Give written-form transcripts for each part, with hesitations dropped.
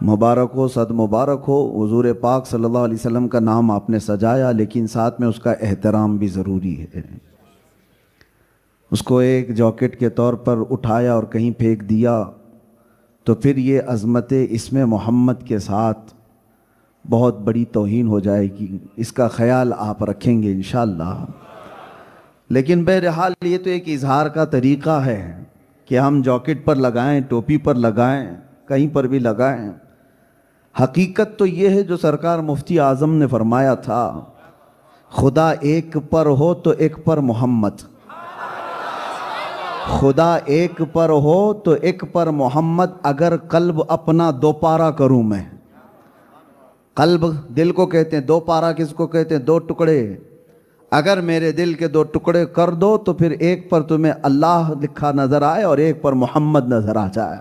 मुबारक हो, सद मुबारक हो। हुजूर पाक सल्लल्लाहु अलैहि वसल्लम का नाम आपने सजाया, लेकिन साथ में उसका एहतराम भी ज़रूरी है। उसको एक जॉकेट के तौर पर उठाया और कहीं फेंक दिया तो फिर ये अज़मत इसमें मोहम्मद के साथ बहुत बड़ी तौहीन हो जाएगी। इसका ख्याल आप रखेंगे इंशाअल्लाह। लेकिन बहरहाल ये तो एक इजहार का तरीक़ा है कि हम जॉकेट पर लगाएं, टोपी पर लगाएं, कहीं पर भी लगाएं। हकीकत तो ये है जो सरकार मुफ्ती आज़म ने फरमाया था, खुदा एक पर हो तो एक पर मोहम्मद, खुदा एक पर हो तो एक पर मोहम्मद। अगर कल्ब अपना दो पारा करूं मैं, कल्ब दिल को कहते हैं, दो पारा किसको कहते हैं? दो टुकड़े। अगर मेरे दिल के दो टुकड़े कर दो तो फिर एक पर तुम्हें अल्लाह लिखा नजर आए और एक पर मोहम्मद नजर आ जाए।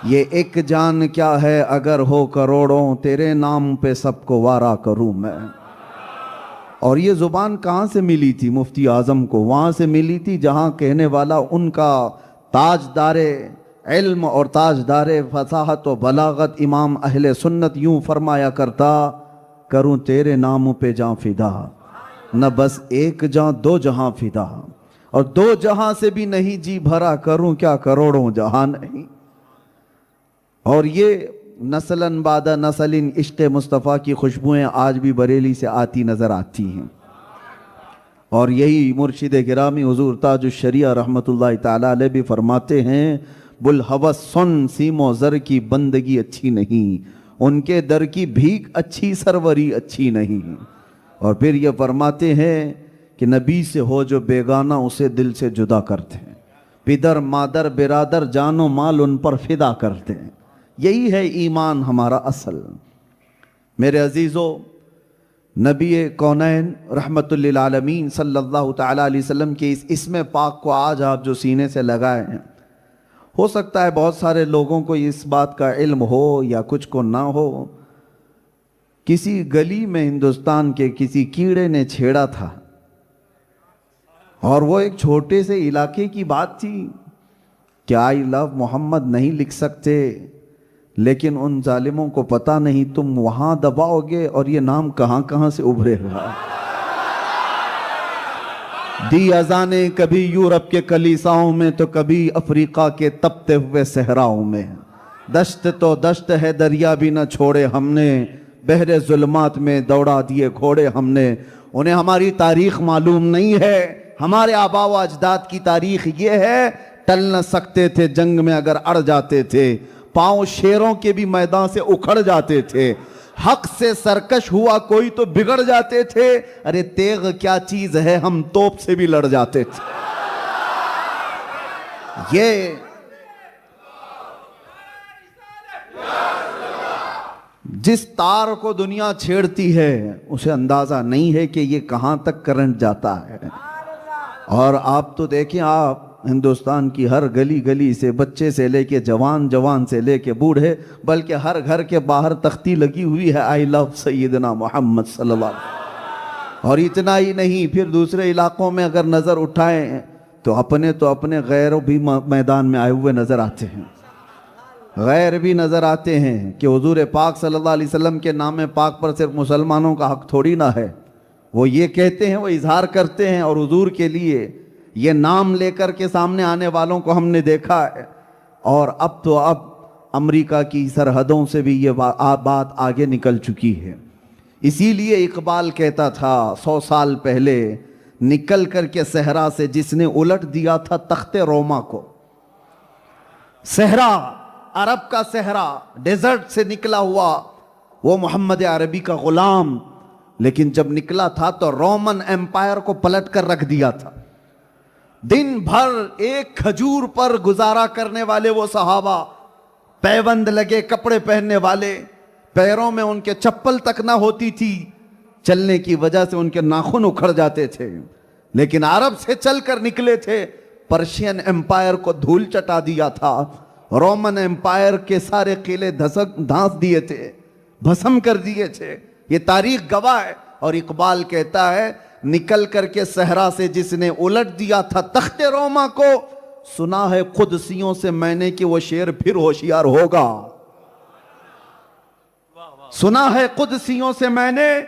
ये एक जान क्या है अगर हो करोड़ों, तेरे नाम पे सबको वारा करूं मैं। और ये ज़ुबान कहाँ से मिली थी मुफ्ती आज़म को? वहाँ से मिली थी जहाँ कहने वाला उनका ताजदारे इल्म और ताजदारे फसाहत व बलागत इमाम अहले सुन्नत यूँ फरमाया करता, करूँ तेरे नाम पे जाँ फिदा, न बस एक जाँ दो जहाँ फिदा, और दो जहाँ से भी नहीं जी भरा, करूँ क्या करोड़ों जहाँ नहीं। और ये नस्लन बादा नस्लिन इश्क़ मुस्तफ़ा की खुशबुएँ आज भी बरेली से आती नज़र आती हैं। और यही मुर्शिद गिरामी हुजूर ताजुश शरिया रहमतुल्लाह ताला अलैह भी फरमाते हैं, बुल हवस सुन सीमो ज़र की बंदगी अच्छी नहीं, उनके दर की भीख अच्छी सरवरी अच्छी नहीं। और फिर ये फरमाते हैं कि नबी से हो जो बेगाना उसे दिल से जुदा करते हैं, पिदर मादर बिरादर जानो माल उन पर फिदा करते हैं। यही है ईमान हमारा असल। मेरे अजीज़ों, नबी कौनैन रहमतुल लिल आलमीन सल्लल्लाहु ताला अलैहि वसल्लम के इस इसमें पाक को आज आप जो सीने से लगाए हैं, हो सकता है बहुत सारे लोगों को इस बात का इल्म हो या कुछ को ना हो। किसी गली में हिंदुस्तान के किसी कीड़े ने छेड़ा था और वो एक छोटे से इलाके की बात थी कि आई लव मोहम्मद नहीं लिख सकते, लेकिन उन जालिमों को पता नहीं तुम वहां दबाओगे और ये नाम कहां कहां से उभरेगा। दी अजाने कभी यूरोप के कलीसाओं में तो कभी अफ्रीका के तपते हुए सहराओं में, दश्त तो दश्त है दरिया भी न छोड़े हमने, बहरे जुल्मात में दौड़ा दिए घोड़े हमने। उन्हें हमारी तारीख मालूम नहीं है, हमारे आबा व अजदाद की तारीख ये है, टल न सकते थे जंग में अगर अड़ जाते थे, पांव शेरों के भी मैदान से उखड़ जाते थे, हक से सरकश हुआ कोई तो बिगड़ जाते थे, अरे तेग क्या चीज है हम तोप से भी लड़ जाते थे। ये जिस तार को दुनिया छेड़ती है उसे अंदाजा नहीं है कि ये कहां तक करंट जाता है। और आप तो देखें, आप हिंदुस्तान की हर गली गली से, बच्चे से लेके जवान, जवान से लेके बूढ़े, बल्कि हर घर के बाहर तख्ती लगी हुई है, आई लव सैयदना मोहम्मद सल्लल्लाहु अलैहि वसल्लम। और इतना ही नहीं, फिर दूसरे इलाकों में अगर नज़र उठाएं तो अपने गैर भी मैदान में आए हुए नज़र आते हैं। गैर भी नज़र आते हैं कि हुजूर पाक सल्लल्लाहु अलैहि वसल्लम के नाम पाक पर सिर्फ मुसलमानों का हक थोड़ी ना है। वो ये कहते हैं, वो इजहार करते हैं, और हुजूर के लिए ये नाम लेकर के सामने आने वालों को हमने देखा है। और अब अमेरिका की सरहदों से भी ये बात आगे निकल चुकी है। इसीलिए इकबाल कहता था 100 साल पहले, निकल करके सहरा से जिसने उलट दिया था तख्ते रोमा को। सहरा, अरब का सहरा, डेजर्ट से निकला हुआ वो मोहम्मद अरबी का गुलाम, लेकिन जब निकला था तो रोमन एम्पायर को पलट कर रख दिया था। दिन भर एक खजूर पर गुजारा करने वाले वो सहाबा, पैबंद लगे कपड़े पहनने वाले, पैरों में उनके चप्पल तक ना होती थी, चलने की वजह से उनके नाखून उखड़ जाते थे, लेकिन अरब से चलकर निकले थे। पर्शियन एम्पायर को धूल चटा दिया था, रोमन एम्पायर के सारे किले धांस दिए थे, भस्म कर दिए थे। ये तारीख गवाह है। और इकबाल कहता है, निकल करके सहरा से जिसने उलट दिया था तख्ते रोमा को, सुना है खुदसियों से मैंने कि वो शेर फिर होशियार होगा। सुना है कुदसियों से मैंने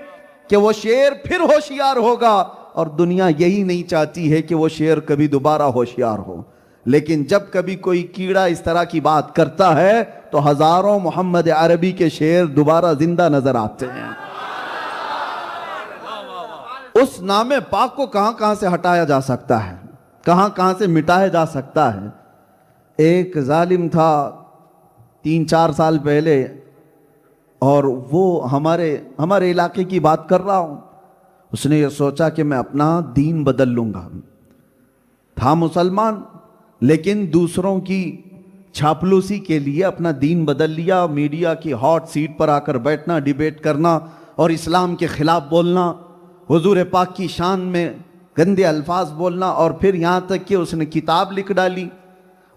कि वो शेर फिर होशियार होगा, और दुनिया यही नहीं चाहती है कि वो शेर कभी दोबारा होशियार हो। लेकिन जब कभी कोई कीड़ा इस तरह की बात करता है तो हजारों मोहम्मद अरबी के शेर दोबारा जिंदा नजर आते हैं। उस नामे पाक को कहां कहां से हटाया जा सकता है, कहां कहां से मिटाया जा सकता है। एक जालिम था 3-4 साल पहले, और वो हमारे इलाके की बात कर रहा हूं। उसने ये सोचा कि मैं अपना दीन बदल लूंगा। था मुसलमान, लेकिन दूसरों की छापलूसी के लिए अपना दीन बदल लिया। मीडिया की हॉट सीट पर आकर बैठना, डिबेट करना और इस्लाम के खिलाफ बोलना, हुजूर पाक की शान में गंदे अल्फाज बोलना, और फिर यहाँ तक कि उसने किताब लिख डाली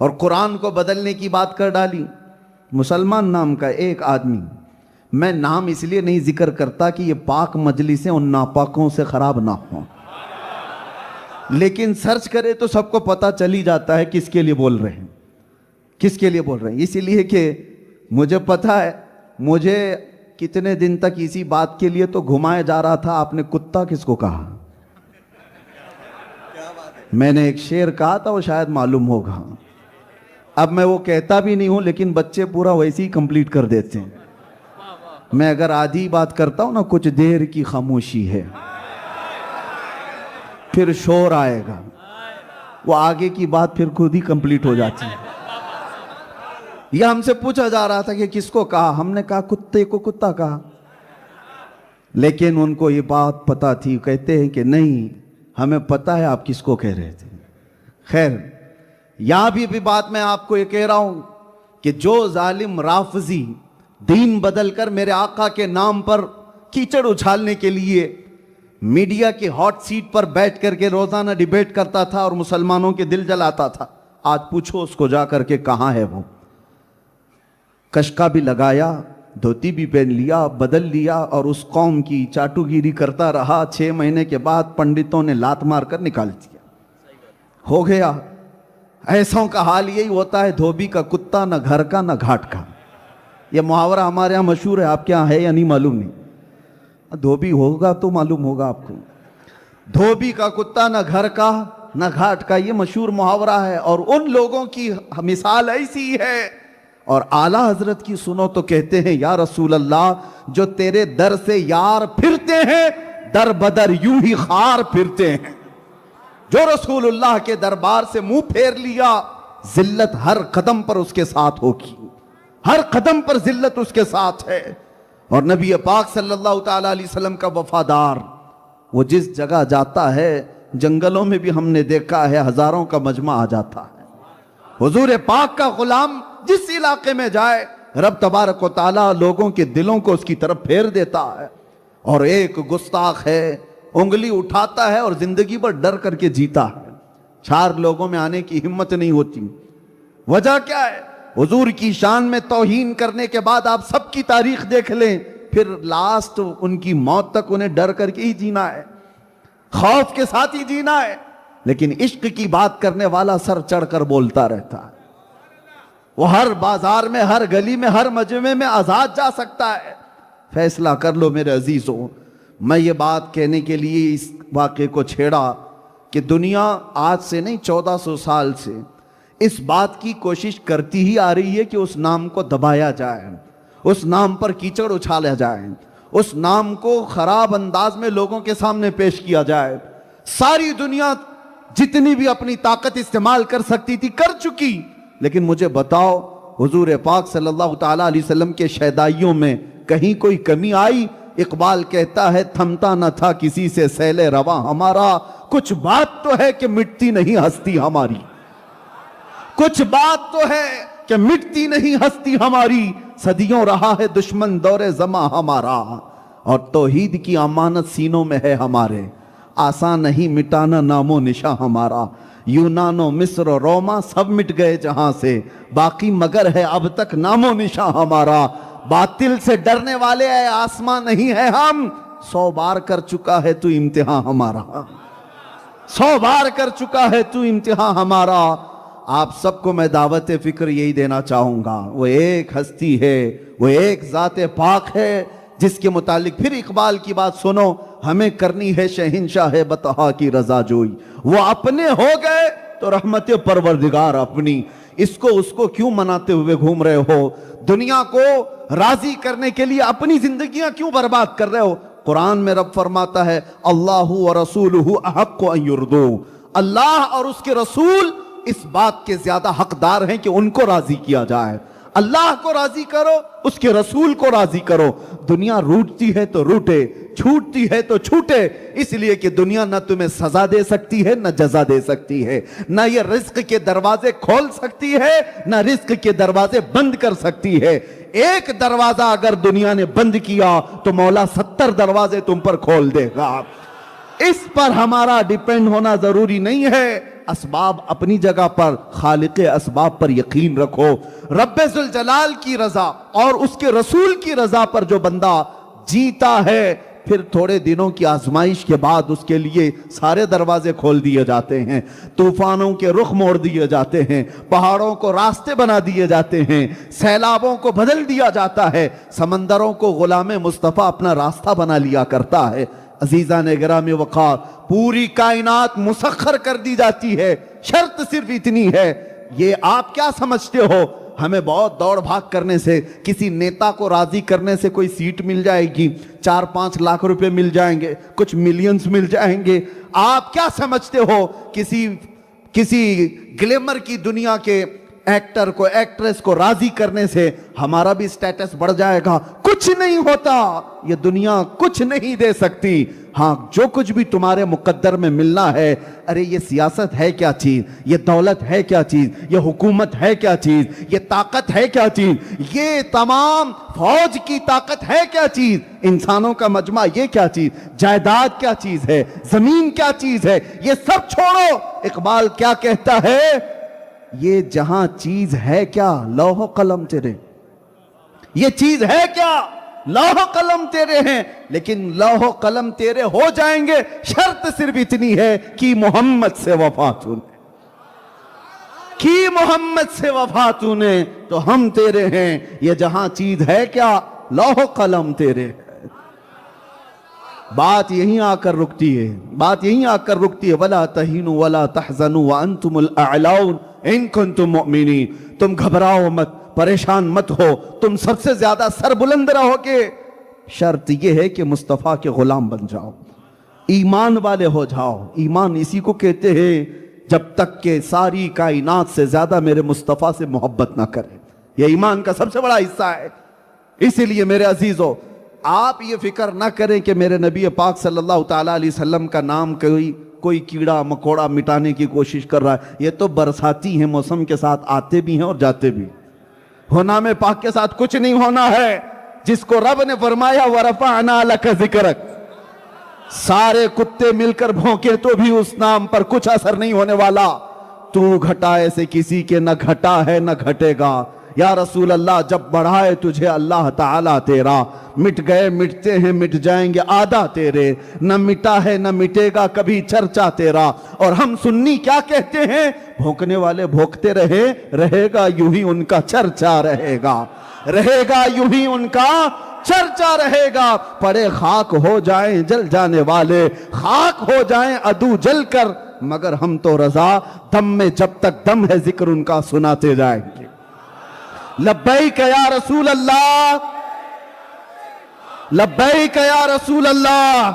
और कुरान को बदलने की बात कर डाली। मुसलमान नाम का एक आदमी, मैं नाम इसलिए नहीं जिक्र करता कि ये पाक मजलिसें उन नापाकों से खराब ना हो, लेकिन सर्च करे तो सबको पता चली जाता है किसके लिए बोल रहे हैं, किसके लिए बोल रहे हैं। इसलिए कि मुझे पता है, मुझे कितने दिन तक इसी बात के लिए तो घुमाया जा रहा था, आपने कुत्ता किसको कहा। मैंने एक शेर कहा था, वो शायद मालूम होगा। अब मैं वो कहता भी नहीं हूं, लेकिन बच्चे पूरा वैसे ही कंप्लीट कर देते हैं। मैं अगर आधी बात करता हूं ना, कुछ देर की खामोशी है, फिर शोर आएगा, वो आगे की बात फिर खुद ही कंप्लीट हो जाती है। यह हमसे पूछा जा रहा था कि किसको कहा, हमने कहा कुत्ते को कुत्ता कहा, लेकिन उनको ये बात पता थी। कहते हैं कि नहीं, हमें पता है आप किसको कह रहे थे। खैर, यहां भी बात मैं आपको ये कह रहा हूं कि जो जालिम राफजी दीन बदलकर मेरे आका के नाम पर कीचड़ उछालने के लिए मीडिया की हॉट सीट पर बैठ करके रोजाना डिबेट करता था और मुसलमानों के दिल जलाता था, आज पूछो उसको जा करके कहां है वो। कशका भी लगाया, धोती भी पहन लिया, बदल लिया, और उस कौम की चाटुगिरी करता रहा। 6 महीने के बाद पंडितों ने लात मारकर निकाल दिया, हो गया। ऐसों का हाल यही होता है, धोबी का कुत्ता, न घर का न घाट का। यह मुहावरा हमारे यहाँ मशहूर है, आपके यहाँ है या नहीं मालूम नहीं। धोबी होगा तो मालूम होगा आपको। धोबी का कुत्ता न घर का न घाट का, ये मशहूर मुहावरा है। और उन लोगों की मिसाल ऐसी है, और आला हजरत की सुनो तो कहते हैं, या रसूल अल्लाह, जो तेरे दर से यार फिरते हैं, दर बदर यूं ही खार फिरते हैं। जो रसूलुल्लाह के दरबार से मुंह फेर लिया, जिल्लत हर कदम पर उसके साथ होगी, हर कदम पर जिल्लत उसके साथ है। और नबी पाक सल्लल्लाहु ताला अलैहि वसल्लम का वफादार, वो जिस जगह जाता है, जंगलों में भी हमने देखा है हजारों का मजमा आ जाता है। हुजूर पाक का गुलाम जिस इलाके में जाए, रब तबारक व ताला लोगों के दिलों को उसकी तरफ फेर देता है। और एक गुस्ताख है, उंगली उठाता है और जिंदगी भर डर करके जीता है। 4 लोगों में आने की हिम्मत नहीं होती। वजह क्या है? हुजूर की शान में तौहीन करने के बाद आप सबकी तारीख देख लें, फिर लास्ट उनकी मौत तक उन्हें डर करके ही जीना है, खौफ के साथ ही जीना है। लेकिन इश्क की बात करने वाला सर चढ़कर बोलता रहता है। वो हर बाजार में, हर गली में, हर मजमे में आजाद जा सकता है। फैसला कर लो मेरे अजीजों। मैं ये बात कहने के लिए इस वाक़े को छेड़ा कि दुनिया आज से नहीं 1400 साल से इस बात की कोशिश करती ही आ रही है कि उस नाम को दबाया जाए, उस नाम पर कीचड़ उछाला जाए, उस नाम को खराब अंदाज में लोगों के सामने पेश किया जाए। सारी दुनिया जितनी भी अपनी ताकत इस्तेमाल कर सकती थी कर चुकी, लेकिन मुझे बताओ हुजूर पाक सल्लल्लाहु ताला अलैहि वसल्लम के शहदाइयों में कहीं कोई कमी आई? इकबाल कहता है, थमता न था किसी से सैले रवा हमारा, कुछ बात तो है कि मिटती नहीं हस्ती हमारी, कुछ बात तो है कि मिटती नहीं हस्ती हमारी, सदियों रहा है दुश्मन दौरे जमा हमारा, और तौहीद की अमानत सीनों में है हमारे, आसान नहीं मिटाना नामो निशा हमारा। यूनानो मिस्र रोमा सब मिट गए जहां से, बाकी मगर है अब तक नामो निशा हमारा। बातिल से डरने वाले है आसमां नहीं है हम, 100 बार कर चुका है तू इम्तिहान हमारा, 100 बार कर चुका है तू इम्तिहान हमारा। आप सबको मैं दावत फिक्र यही देना चाहूंगा, वो एक हस्ती है, वो एक ज़ात पाक है जिसके मुतालिक फिर इकबाल की बात सुनो, हमें करनी है शहंशाह बतहा की रजा जोई। वो अपने हो गए तो रहमत परवरदिगार अपनी, इसको उसको क्यों मनाते हुए घूम रहे हो? दुनिया को राजी करने के लिए अपनी जिंदगियां क्यों बर्बाद कर रहे हो? कुरान में रब फरमाता है अल्लाहु व रसूलुहु अहक्कु अन युर्दू, अल्लाह और उसके रसूल इस बात के ज्यादा हकदार हैं कि उनको राजी किया जाए। अल्लाह को राजी करो, उसके रसूल को राजी करो। दुनिया रूठती है तो रूठे, छूटती है तो छूटे, इसलिए कि दुनिया न तुम्हें सजा दे सकती है न जजा दे सकती है, न ये रिस्क के दरवाजे खोल सकती है न रिस्क के दरवाजे बंद कर सकती है। एक दरवाजा अगर दुनिया ने बंद किया तो मौला 70 दरवाजे तुम पर खोल देगा। इस पर हमारा डिपेंड होना जरूरी नहीं है। असबाब अपनी जगह पर, खालिक असबाब पर यकीन रखो। रब्बे जुल जलाल की रजा और उसके रसूल की रजा पर जो बंदा जीता है, फिर थोड़े दिनों की आजमाइश के बाद उसके लिए सारे दरवाजे खोल दिए जाते हैं, तूफानों के रुख मोड़ दिए जाते हैं, पहाड़ों को रास्ते बना दिए जाते हैं, सैलाबों को बदल दिया जाता है, समंदरों को गुलाम मुस्तफ़ा अपना रास्ता बना लिया करता है। अजीजा ने गिरामी वक़ार, पूरी कायनात मुसख्खर कर दी जाती है, शर्त सिर्फ इतनी है, ये आप क्या समझते हो हमें बहुत दौड़ भाग करने से, किसी नेता को राजी करने से कोई सीट मिल जाएगी, 4-5 लाख रुपए मिल जाएंगे, कुछ मिलियंस मिल जाएंगे? आप क्या समझते हो किसी ग्लैमर की दुनिया के एक्टर को, एक्ट्रेस को राजी करने से हमारा भी स्टेटस बढ़ जाएगा? कुछ नहीं होता, ये दुनिया कुछ नहीं दे सकती। हाँ, जो कुछ भी तुम्हारे मुकद्दर में मिलना है, अरे ये सियासत है क्या चीज, ये दौलत है क्या चीज, ये हुकूमत है क्या चीज, ये ताकत है क्या चीज, ये तमाम फौज की ताकत है क्या चीज, इंसानों का मजमा ये क्या चीज, जायदाद क्या चीज है, जमीन क्या चीज है, ये सब छोड़ो। इकबाल क्या कहता है, ये जहां चीज है क्या, लौह कलम तेरे, ये चीज है क्या, लौह कलम तेरे हैं, लेकिन लौह कलम तेरे हो जाएंगे, शर्त सिर्फ इतनी है कि मोहम्मद से वफा तूने, कि मोहम्मद से वफा तूने, तो हम तेरे हैं। ये जहां चीज है क्या, लौह कलम तेरे है। बात यहीं आकर रुकती है, बात यहीं आकर रुकती है। वला तहीनु वला तहजनु व अंतुमुल अअलाउन इन कुंतुम मुमिनीन, तुम घबराओ मत, परेशान मत हो, तुम सबसे ज्यादा सरबुलंद रहोगे। शर्त यह है कि मुस्तफ़ा के गुलाम बन जाओ, ईमान वाले हो जाओ। ईमान इसी को कहते हैं जब तक के सारी कायनात से ज्यादा मेरे मुस्तफ़ा से मोहब्बत ना करें। यह ईमान का सबसे बड़ा हिस्सा है। इसीलिए मेरे अजीजों, आप ये फिक्र ना करें कि मेरे नबी पाक सल्लल्लाहु ताला अलैहि वसल्लम का नाम कोई कीड़ा मकोड़ा मिटाने की कोशिश कर रहा है। ये तो बरसाती हैं, मौसम के साथ आते भी हैं और जाते भी। होना में पाक के साथ कुछ नहीं होना है। जिसको रब ने फरमाया वरफ़अना लका ज़िक्रक, सारे कुत्ते मिलकर भौंके तो भी उस नाम पर कुछ असर नहीं होने वाला। तू घटाए से किसी के न घटा है न घटेगा। या रसूल अल्लाह, जब बढ़ाए तुझे अल्लाह ताला तेरा, मिट गए मिटते हैं मिट जाएंगे आदा तेरे, न मिटा है न मिटेगा कभी चर्चा तेरा। और हम सुन्नी क्या कहते हैं, भौंकने वाले भौंकते रहे, रहेगा यूं ही उनका चर्चा रहेगा, रहेगा यूं ही उनका चर्चा रहेगा। पड़े खाक हो जाएं जल जाने वाले, खाक हो जाएं अदू जल कर, मगर हम तो रजा दम में जब तक दम है जिक्र उनका सुनाते जाएंगे। लब्बैक या रसूल अल्लाह, लब्बैक या रसूल अल्लाह।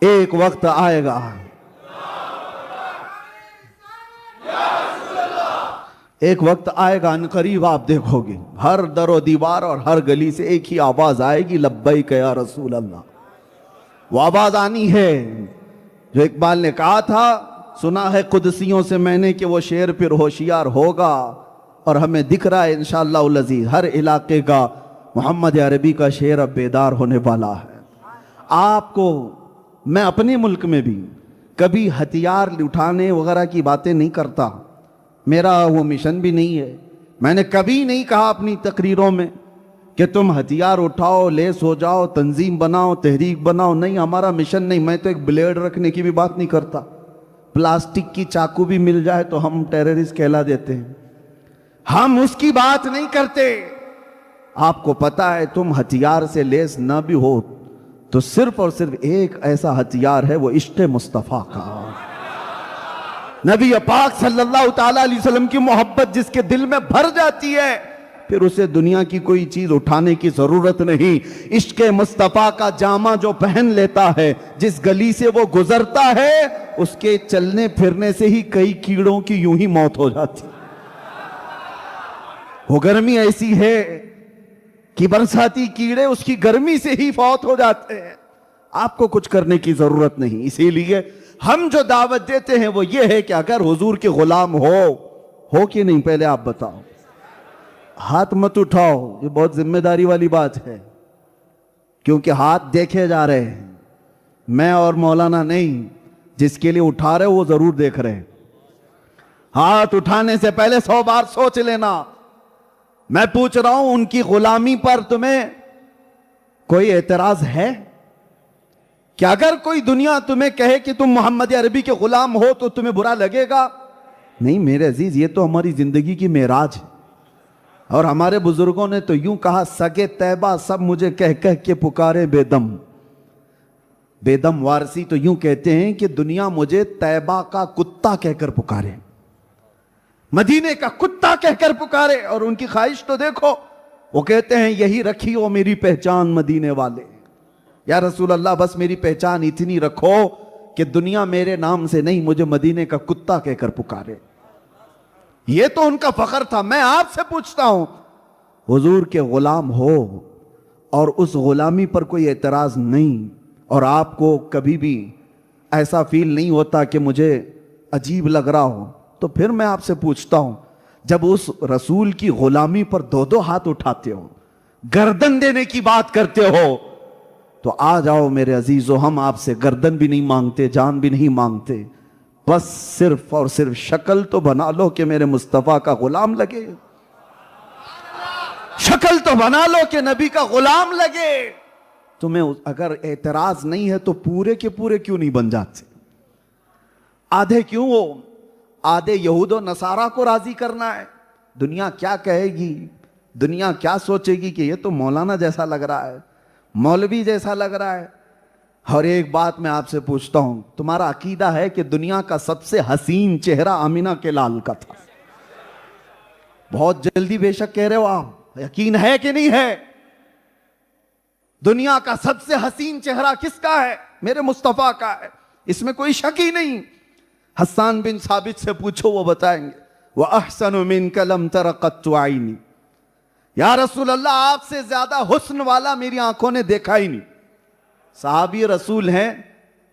एक वक्त आएगा, एक वक्त आएगा अनकरीब आप देखोगे हर दरो दीवार और हर गली से एक ही आवाज आएगी, लब्बैक या रसूल अल्लाह। वो आवाज आनी है जो इकबाल ने कहा था, सुना है कुदसियों से मैंने कि वो शेर फिर होशियार होगा। और हमें दिख रहा है इंशाअल्लाह अज़ीज़ हर इलाके का मोहम्मद अरबी का शेर अब बेदार होने वाला है। आपको मैं अपने मुल्क में भी कभी हथियार उठाने वगैरह की बातें नहीं करता, मेरा वो मिशन भी नहीं है। मैंने कभी नहीं कहा अपनी तकरीरों में कि तुम हथियार उठाओ, लेस हो जाओ, तंजीम बनाओ, तहरीक बनाओ, नहीं, हमारा मिशन नहीं। मैं तो एक ब्लेड रखने की भी बात नहीं करता, प्लास्टिक की चाकू भी मिल जाए तो हम टेररिस्ट कहला देते हैं। हम उसकी बात नहीं करते। आपको पता है तुम हथियार से लेस ना भी हो तो सिर्फ और सिर्फ एक ऐसा हथियार है, वो इश्क़ मुस्तफ़ा का। नबी पाक सल्लल्लाहु ताला अलैहि वसल्लम की मोहब्बत जिसके दिल में भर जाती है, फिर उसे दुनिया की कोई चीज उठाने की जरूरत नहीं। इश्क़ मुस्तफ़ा का जामा जो पहन लेता है, जिस गली से वो गुजरता है, उसके चलने फिरने से ही कई कीड़ों की यूं ही मौत हो जाती। वो गर्मी ऐसी है कि बरसाती कीड़े उसकी गर्मी से ही फौत हो जाते हैं। आपको कुछ करने की जरूरत नहीं। इसीलिए हम जो दावत देते हैं वो ये है कि अगर हुजूर के गुलाम हो कि नहीं, पहले आप बताओ। हाथ मत उठाओ, ये बहुत जिम्मेदारी वाली बात है, क्योंकि हाथ देखे जा रहे हैं। मैं और मौलाना नहीं, जिसके लिए उठा रहे हो वो जरूर देख रहे हैं। हाथ उठाने से पहले 100 बार सोच लेना। मैं पूछ रहा हूं, उनकी गुलामी पर तुम्हें कोई एतराज है कि अगर कोई दुनिया तुम्हें कहे कि तुम मोहम्मद अरबी के गुलाम हो तो तुम्हें बुरा लगेगा? नहीं मेरे अजीज, ये तो हमारी जिंदगी की मेराज है। और हमारे बुजुर्गों ने तो यूं कहा, सगे तैबा सब मुझे कह कह के पुकारे बेदम। बेदम वारसी तो यूं कहते हैं कि दुनिया मुझे तैबा का कुत्ता कहकर पुकारे, मदीने का कुत्ता कहकर पुकारे। और उनकी ख्वाहिश तो देखो, वो कहते हैं यही रखी हो मेरी पहचान मदीने वाले। या रसूल अल्लाह, बस मेरी पहचान इतनी रखो कि दुनिया मेरे नाम से नहीं, मुझे मदीने का कुत्ता कहकर पुकारे। ये तो उनका फख्र था। मैं आपसे पूछता हूं, हुजूर के गुलाम हो और उस गुलामी पर कोई एतराज नहीं, और आपको कभी भी ऐसा फील नहीं होता कि मुझे अजीब लग रहा हो, तो फिर मैं आपसे पूछता हूं, जब उस रसूल की गुलामी पर 2-2 हाथ उठाते हो, गर्दन देने की बात करते हो, तो आ जाओ मेरे अजीजों, हम आपसे गर्दन भी नहीं मांगते, जान भी नहीं मांगते। बस सिर्फ और सिर्फ शक्ल तो बना लो कि मेरे मुस्तफ़ा का गुलाम लगे। शक्ल तो बना लो कि नबी का गुलाम लगे। तुम्हें अगर एतराज नहीं है तो पूरे के पूरे क्यों नहीं बन जाते? आधे क्यों हो? आधे यहूदो नसारा को राजी करना है। दुनिया क्या कहेगी, दुनिया क्या सोचेगी कि ये तो मौलाना जैसा लग रहा है, मौलवी जैसा लग रहा है। और एक बात मैं आपसे पूछता हूं, तुम्हारा अकीदा है कि दुनिया का सबसे हसीन चेहरा आमिना के लाल का था? बहुत जल्दी बेशक कह रहे हो आप, यकीन है कि नहीं है? दुनिया का सबसे हसीन चेहरा किसका है? मेरे मुस्तफा का है, इसमें कोई शक ही नहीं। हस्सान बिन साबित से पूछो, वो बताएंगे, वह अहसनु मिनका लम तरा कत्तु आईनी। या रसूल अल्लाह, आपसे ज्यादा हुस्न वाला मेरी आंखों ने देखा ही नहीं। साहबी रसूल हैं,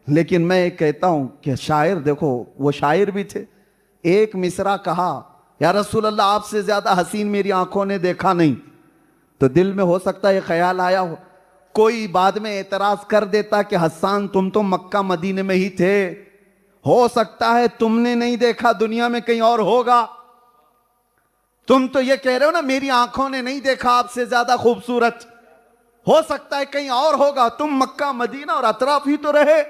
लेकिन मैं एक कहता हूं कि शायर, देखो वो शायर भी थे। एक मिसरा कहा, या रसूल अल्लाह, आपसे ज्यादा हसीन मेरी आंखों ने देखा नहीं। तो दिल में हो सकता है ख्याल आया हो, कोई बाद में एतराज कर देता कि हस्सान तुम तो मक्का मदीने में ही थे, हो सकता है तुमने नहीं देखा, दुनिया में कहीं और होगा। तुम तो ये कह रहे हो ना, मेरी आंखों ने नहीं देखा आपसे ज्यादा खूबसूरत, हो सकता है कहीं और होगा। तुम मक्का मदीना और अतराफ ही तो रहे।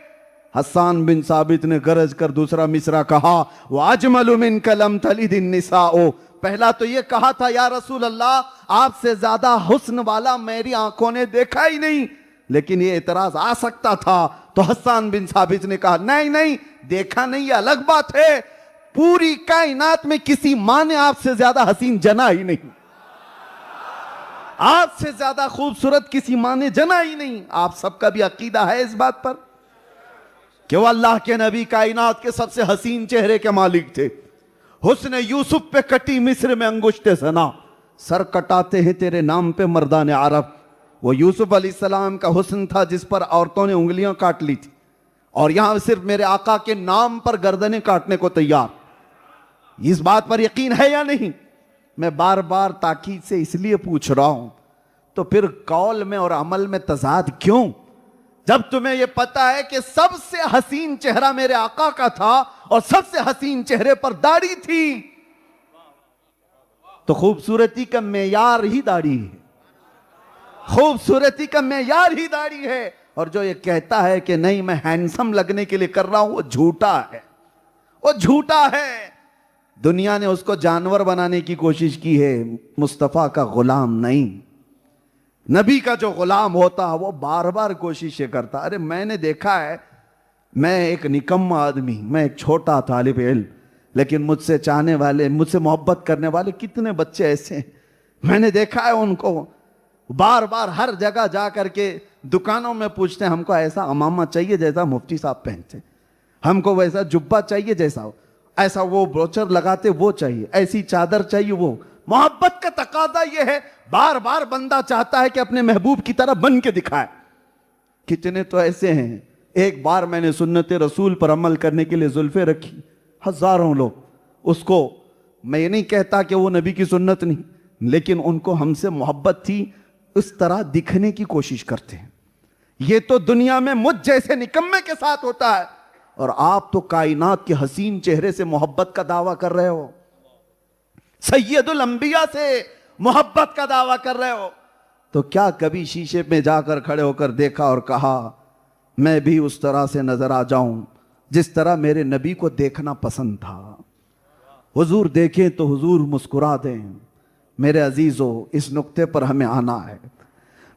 हस्सान बिन साबित ने गरज कर दूसरा मिसरा कहा, वाजमलु मिन कलम तलिदिन निसाओ। पहला तो ये कहा था, या रसूल अल्लाह, आपसे ज्यादा हुस्न वाला मेरी आंखों ने देखा ही नहीं। लेकिन ये एतराज आ सकता था, तो हस्सान बिन साबित ने कहा, नहीं नहीं, देखा नहीं ये अलग बात है, पूरी कायनात में किसी मां ने आपसे ज्यादा हसीन जना ही नहीं, आपसे ज्यादा खूबसूरत किसी मां ने जना ही नहीं। आप सबका भी अकीदा है इस बात पर कि वो अल्लाह के नबी कायनात के सबसे हसीन चेहरे के मालिक थे। हुस्न यूसुफ पे कटी मिस्र में अंगुश्ते सना, सर कटाते हैं तेरे नाम पे मर्दान अरब। वो यूसुफ अलैहिस्सलाम का हुस्न था जिस पर औरतों ने उंगलियां काट ली थी, और यहां सिर्फ मेरे आका के नाम पर गर्दनें काटने को तैयार। इस बात पर यकीन है या नहीं? मैं बार बार ताकीद से इसलिए पूछ रहा हूं, तो फिर कौल में और अमल में तजाद क्यों? जब तुम्हें यह पता है कि सबसे हसीन चेहरा मेरे आका का था और सबसे हसीन चेहरे पर दाढ़ी थी, तो खूबसूरती का मेयार ही दाढ़ी है, खूबसूरती का मेयार ही दाढ़ी है। और जो ये कहता है कि नहीं मैं हैंडसम लगने के लिए कर रहा हूं, वो झूठा है। वो झूठा है। दुनिया ने उसको जानवर बनाने की कोशिश की है, मुस्तफा का गुलाम नहीं। नबी का जो गुलाम होता है वो बार बार कोशिशें करता। अरे मैंने देखा है, मैं एक निकम्मा आदमी, मैं एक छोटा तालिब इल्म, लेकिन मुझसे चाहने वाले, मुझसे मोहब्बत करने वाले कितने बच्चे ऐसे हैं। मैंने देखा है उनको बार बार हर जगह जा करके दुकानों में पूछते हैं, हमको ऐसा अमामा चाहिए जैसा मुफ्ती साहब पहनते, हमको वैसा जुब्बा चाहिए जैसा, ऐसा वो ब्रोचर लगाते वो चाहिए, ऐसी चादर चाहिए वो। मोहब्बत का तकाजा ये है, बार बार बंदा चाहता है कि अपने महबूब की तरह बन के दिखाए। कितने तो ऐसे हैं, एक बार मैंने सुन्नत रसूल पर अमल करने के लिए जुल्फे रखी, हजारों लोग उसको, मैं ये नहीं कहता कि वो नबी की सुन्नत नहीं, लेकिन उनको हमसे मोहब्बत थी, इस तरह दिखने की कोशिश करते हैं। ये तो दुनिया में मुझ जैसे निकम्मे के साथ होता है, और आप तो कायनात के हसीन चेहरे से मोहब्बत का दावा कर रहे हो, सैयदुल अंबिया से मोहब्बत का दावा कर रहे हो। तो क्या कभी शीशे में जाकर खड़े होकर देखा और कहा मैं भी उस तरह से नजर आ जाऊं जिस तरह मेरे नबी को देखना पसंद था? हुजूर देखें तो हुजूर मुस्कुरा दें। मेरे अजीजों, इस नुक्ते पर हमें आना है।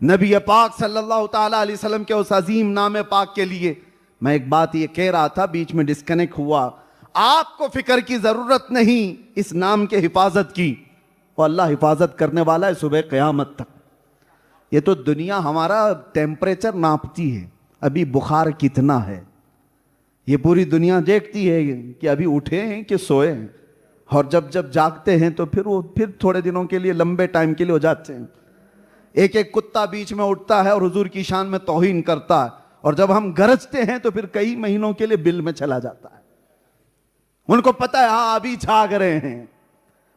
नबी पाक सल्लल्लाहु ताला अलैहि वसल्लम के उस अजीम नाम पाक के लिए मैं एक बात ये कह रहा था, बीच में डिस्कनेक्ट हुआ। आपको फिक्र की जरूरत नहीं इस नाम के हिफाजत की, और अल्लाह हिफाजत करने वाला है सुबह क़यामत तक। ये तो दुनिया हमारा टेम्परेचर नापती है, अभी बुखार कितना है, ये पूरी दुनिया देखती है कि अभी उठे हैं कि सोए हैं, और जब जब जागते हैं तो फिर थोड़े दिनों के लिए, लंबे टाइम के लिए हो जाते हैं। एक एक कुत्ता बीच में उठता है और हुजूर की शान में तौहीन करता है, और जब हम गरजते हैं तो फिर कई महीनों के लिए बिल में चला जाता है। उनको पता है हाँ अभी जाग रहे हैं,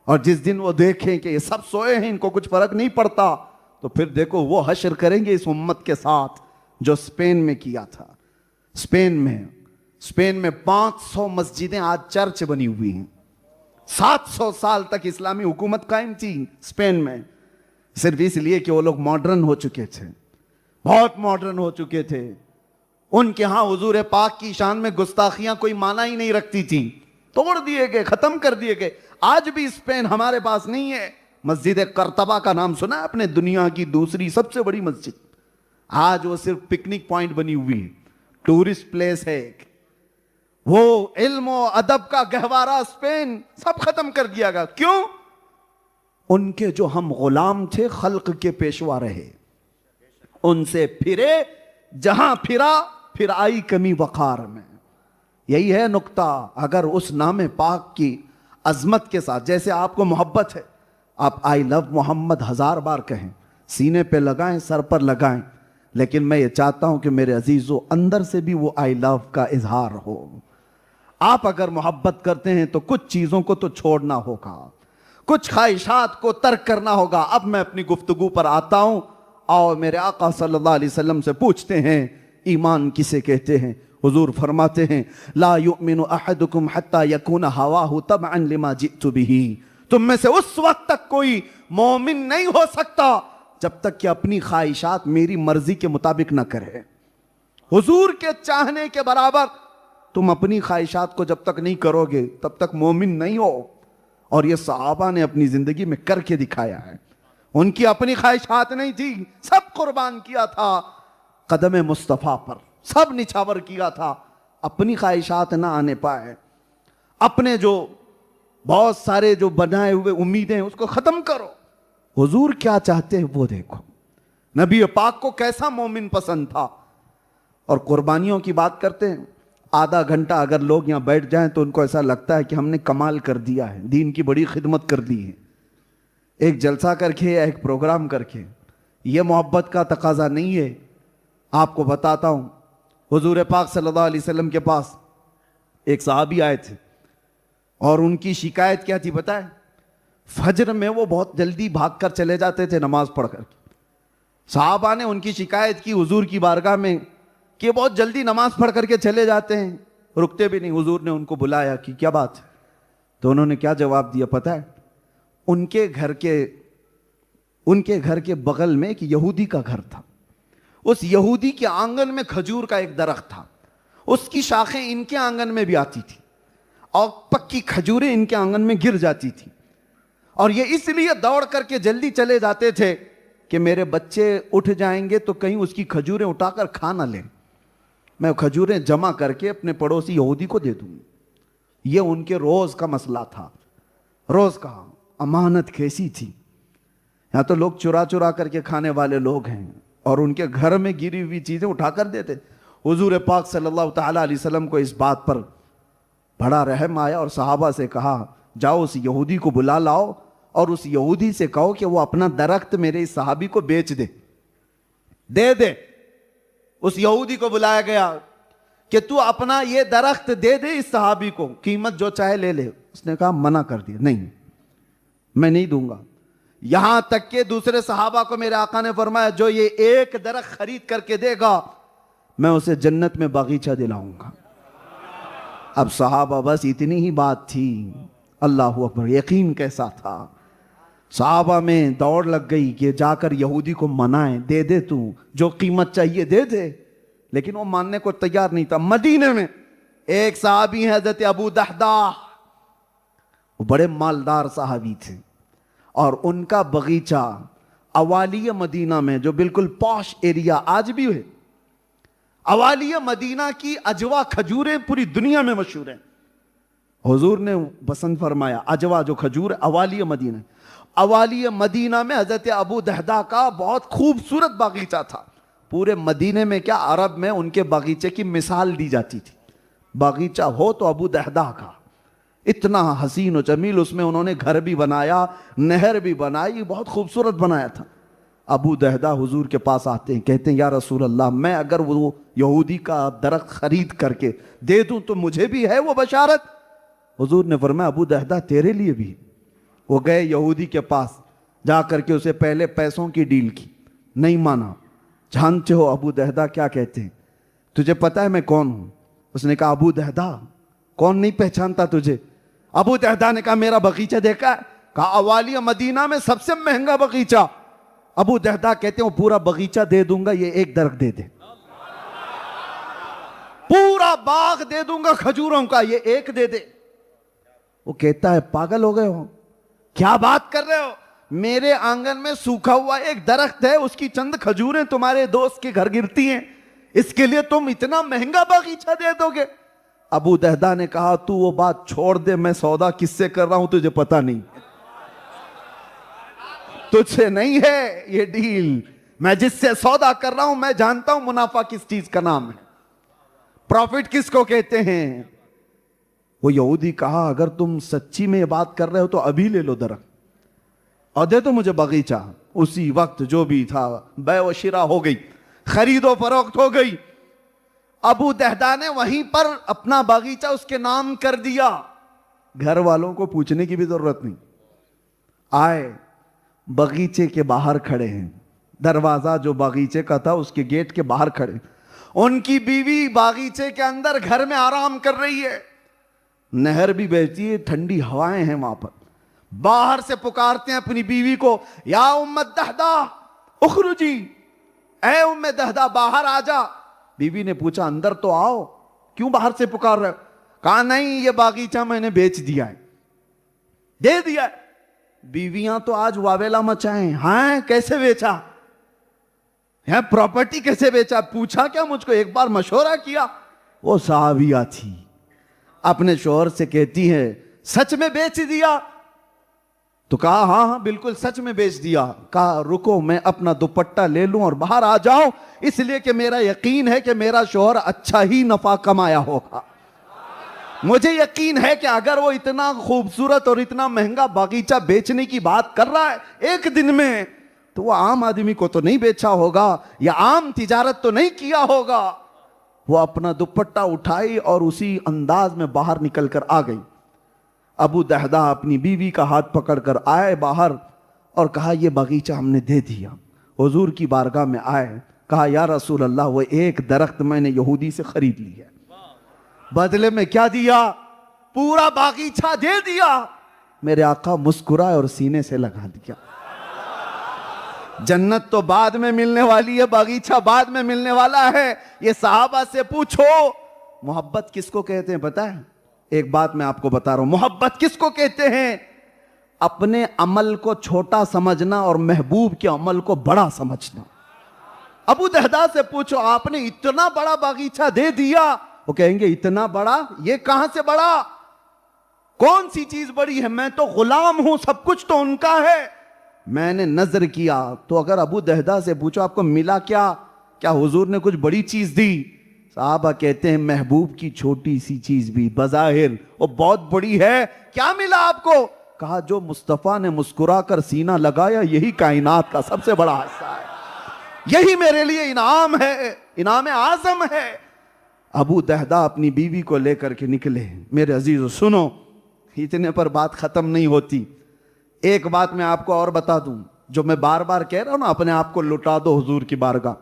और जिस दिन वो देखें कि ये सब सोए हैं, इनको कुछ फर्क नहीं पड़ता, तो फिर देखो वो हश्र करेंगे इस उम्मत के साथ जो स्पेन में किया था। स्पेन में 500 मस्जिदें आज चर्च बनी हुई हैं। 700 साल तक इस्लामी हुकूमत कायम थी स्पेन में, सिर्फ इसलिए कि वो लोग मॉडर्न हो चुके थे, बहुत मॉडर्न हो चुके थे। उनके यहां हुजूर पाक की शान में गुस्ताखियां कोई माना ही नहीं रखती थी, तोड़ दिए गए, खत्म कर दिए गए। आज भी स्पेन हमारे पास नहीं है। मस्जिद कर्तबा का नाम सुना है आपने? दुनिया की दूसरी सबसे बड़ी मस्जिद, आज वो सिर्फ पिकनिक पॉइंट बनी हुई है, टूरिस्ट प्लेस है एक। वो इल्म और अदब का गहवारा स्पेन सब खत्म कर दिया गया। क्यों? उनके जो हम गुलाम थे, खल्क के पेशवा रहे, उनसे फिरे, जहां फिरा फिर आई कमी वकार में। यही है नुक्ता। अगर उस नाम पाक की अजमत के साथ, जैसे आपको मोहब्बत है, आप आई लव मोहम्मद 1000 बार कहें, सीने पे लगाएं, सर पर लगाएं, लेकिन मैं ये चाहता हूं कि मेरे अजीजों अंदर से भी वो आई लव का इजहार हो। आप अगर मोहब्बत करते हैं तो कुछ चीजों को तो छोड़ना होगा, कुछ ख्वाहिशात को तर्क करना होगा। अब मैं अपनी गुफ्तगू पर आता हूं। आओ मेरे आका सल्लल्लाहु अलैहि वसल्लम से पूछते हैं ईमान किसे कहते हैं। हुजूर फरमाते हैं ला युमिनु अहदुकुम हत्ता यकूना हवाहु तबअन लिमा जितु बिही। तुम में से उस वक्त तक कोई मोमिन नहीं हो सकता जब तक कि अपनी ख्वाहिशात मेरी मर्जी के मुताबिक ना करे। हुजूर के चाहने के बराबर तुम अपनी ख्वाहिशात को जब तक नहीं करोगे तब तक मोमिन नहीं हो। और ये सहाबा ने अपनी जिंदगी में करके दिखाया है। उनकी अपनी ख्वाहिशात नहीं थी, सब कुर्बान किया था कदम मुस्तफा पर, सब निछावर किया था। अपनी ख्वाहिशात ना आने पाए, अपने जो बहुत सारे जो बनाए हुए उम्मीदें उसको खत्म करो। हुजूर क्या चाहते हैं वो देखो। नबी पाक को कैसा मोमिन पसंद था। और कुर्बानियों की बात करते हैं, आधा घंटा अगर लोग यहां बैठ जाएं तो उनको ऐसा लगता है कि हमने कमाल कर दिया है, दीन की बड़ी खिदमत कर दी है। एक जलसा करके या एक प्रोग्राम करके, यह मोहब्बत का तकाजा नहीं है। आपको बताता हूं, हुजूर पाक सल्लल्लाहु अलैहि वसल्लम के पास एक सहाबी आए थे और उनकी शिकायत क्या थी पता है? फजर में वो बहुत जल्दी भागकर चले जाते थे नमाज पढ़कर। सहाबा ने उनकी शिकायत की हुजूर की बारगाह में कि बहुत जल्दी नमाज पढ़ करके चले जाते हैं, रुकते भी नहीं। हुजूर ने उनको बुलाया कि क्या बात है? तो उन्होंने क्या जवाब दिया पता है? उनके घर के बगल में एक यहूदी का घर था। उस यहूदी के आंगन में खजूर का एक दरख्त था, उसकी शाखें इनके आंगन में भी आती थी। और पक्की खजूरें इनके आंगन में गिर जाती थी, और ये इसलिए दौड़ करके जल्दी चले जाते थे कि मेरे बच्चे उठ जाएंगे तो कहीं उसकी खजूरें उठाकर खा ना लें, मैं खजूरें जमा करके अपने पड़ोसी यहूदी को दे दूंगा। ये उनके रोज का मसला था, रोज का। अमानत कैसी थी, यहां तो लोग चुरा चुरा करके खाने वाले लोग हैं और उनके घर में गिरी हुई चीजें उठाकर देते। हुजूर पाक सल्लल्लाहु ताला अलैहि वसल्लम को इस बात पर बड़ा रहम आया और सहाबा से कहा, जाओ उस यहूदी को बुला लाओ और उस यहूदी से कहो कि वो अपना दरख्त मेरे इस सहाबी को बेच दे, दे दे। उस यहूदी को बुलाया गया कि तू अपना ये दरख्त दे दे इस सहाबी को, कीमत जो चाहे ले ले। उसने कहा, मना कर दिया, नहीं मैं नहीं दूंगा। यहां तक के दूसरे सहाबा को मेरे आका ने फरमाया, जो ये एक दरख्त खरीद करके देगा मैं उसे जन्नत में बागीचा दिलाऊंगा। अब सहाबा बस इतनी ही बात थी। अल्लाह अकबर, यकीन कैसा था। सहाबा में दौड़ लग गई कि जाकर यहूदी को मनाए, दे दे तू जो कीमत चाहिए दे दे, लेकिन वो मानने को तैयार नहीं था। मदीने में एक सहाबी है हज़रत अबू दहदा, वो बड़े मालदार सहाबी थे और उनका बगीचा अवालिया मदीना में, जो बिल्कुल पॉश एरिया आज भी है, अवालिया मदीना की अजवा खजूरें पूरी दुनिया में मशहूर हैं। हुजूर ने पसंद फरमाया अजवा जो खजूर अवालिया मदीना, अवालिया मदीना में हजरत अबू दहदा का बहुत खूबसूरत बागीचा था। पूरे मदीने में क्या, अरब में उनके बागीचे की मिसाल दी जाती थी। बागीचा हो तो अबू दहदा का, इतना हसीन और जमील, उसमें उन्होंने घर भी बनाया, नहर भी बनाई, बहुत खूबसूरत बनाया था। अबू दहदा हुजूर के पास आते हैं, कहते हैं या रसूल अल्लाह, मैं अगर वो यहूदी का दरख्त खरीद करके दे दूं तो मुझे भी है वो बशारत। हुजूर ने फरमाया अबू दहदा तेरे लिए भी। वो गए यहूदी के पास, जा करके उसे पहले पैसों की डील की, नहीं माना। जानते हो अबू दहदा क्या कहते हैं, तुझे पता है मैं कौन हूं? उसने कहा अबू दहदा, कौन नहीं पहचानता तुझे? अबू दहदा ने कहा मेरा बगीचा देखा है? कहा अवालिया मदीना में सबसे महंगा बगीचा। अबू दहदा कहते हैं पूरा बगीचा दे दूंगा, ये एक दरख्त दे दे। पूरा बाग दे दूंगा खजूरों का, ये एक दे दे। वो कहता है पागल हो गए हो, क्या बात कर रहे हो? मेरे आंगन में सूखा हुआ एक दरख्त है, उसकी चंद खजूरें तुम्हारे दोस्त के घर गिरती हैं, इसके लिए तुम इतना महंगा बगीचा दे दोगे? अबू दहदा ने कहा तू वो बात छोड़ दे, मैं सौदा किससे कर रहा हूं तुझे पता नहीं, तुझसे नहीं है ये डील। मैं जिससे सौदा कर रहा हूं मैं जानता हूं मुनाफा किस चीज का नाम है, प्रॉफिट किसको कहते हैं। वो यहूदी कहा अगर तुम सच्ची में ये बात कर रहे हो तो अभी ले लो दरख्त और दे दो मुझे बगीचा। उसी वक्त जो भी था बै व शिरा हो गई, खरीदो फरोख्त हो गई। अबू दहदा ने वहीं पर अपना बगीचा उसके नाम कर दिया, घर वालों को पूछने की भी जरूरत नहीं। आए बगीचे के बाहर खड़े हैं, दरवाजा जो बगीचे का था उसके गेट के बाहर खड़े, उनकी बीवी बागीचे के अंदर घर में आराम कर रही है, नहर भी बहती है, ठंडी हवाएं हैं वहां पर। बाहर से पुकारते हैं अपनी बीवी को, या उम्मे दहदा उखरुजी, ऐ उम्मे दहदा बाहर आ जा। बीवी ने पूछा अंदर तो आओ, क्यों बाहर से पुकार रहे हो? कहा नहीं ये बागीचा मैंने बेच दिया है, दे दिया है। बीवियां तो आज वावेला मचाएं, हाँ कैसे बेचा है, प्रॉपर्टी कैसे बेचा? पूछा क्या मुझको, एक बार मशवरा किया? वो साहबिया थी, अपने शोहर से कहती है सच में बेच दिया? तो कहा हाँ हाँ बिल्कुल सच में बेच दिया। कहा रुको मैं अपना दुपट्टा ले लूं और बाहर आ जाऊं, इसलिए कि मेरा यकीन है कि मेरा शोहर अच्छा ही नफा कमाया होगा। मुझे यकीन है कि अगर वो इतना खूबसूरत और इतना महंगा बागीचा बेचने की बात कर रहा है एक दिन में, तो वो आम आदमी को तो नहीं बेचा होगा या आम तिजारत तो नहीं किया होगा। वो अपना दुपट्टा उठाई और उसी अंदाज में बाहर निकल कर आ गई। अबू दहदा अपनी बीवी का हाथ पकड़कर आए बाहर और कहा यह बगीचा हमने दे दिया। हुजूर की बारगाह में आए, कहा या रसूल अल्लाह वो एक दरख्त मैंने यहूदी से खरीद लिया, बदले में क्या दिया? पूरा बागीचा दे दिया। मेरे आका मुस्कुराए और सीने से लगा दिया। जन्नत तो बाद में मिलने वाली है, बागीचा बाद में मिलने वाला है। ये सहाबा से पूछो मोहब्बत किसको कहते हैं पता है? एक बात मैं आपको बता रहा हूं, मोहब्बत किसको कहते हैं? अपने अमल को छोटा समझना और महबूब के अमल को बड़ा समझना। अबू दहदा से पूछो, आपने इतना बड़ा बागीचा दे दिया, वो कहेंगे इतना बड़ा, ये कहां से बड़ा? कौन सी चीज बड़ी है? मैं तो गुलाम हूं, सब कुछ तो उनका है। मैंने नजर किया तो अगर अबू दहदा से पूछो आपको मिला क्या? क्या हुजूर ने कुछ बड़ी चीज दी? साहबा कहते हैं महबूब की छोटी सी चीज भी बज़ाहिर वो बहुत बड़ी है। क्या मिला आपको? कहा जो मुस्तफा ने मुस्कुरा कर सीना लगाया, यही कायनात का सबसे बड़ा हिस्सा है, यही मेरे लिए इनाम है, इनाम आजम है। अबू दहदा अपनी बीवी को लेकर के निकले। मेरे अजीजों सुनो, इतने पर बात खत्म नहीं होती। एक बात मैं आपको और बता दूं, जो मैं बार बार कह रहा हूं ना, अपने आप को लुटा दो हुजूर की बारगाह,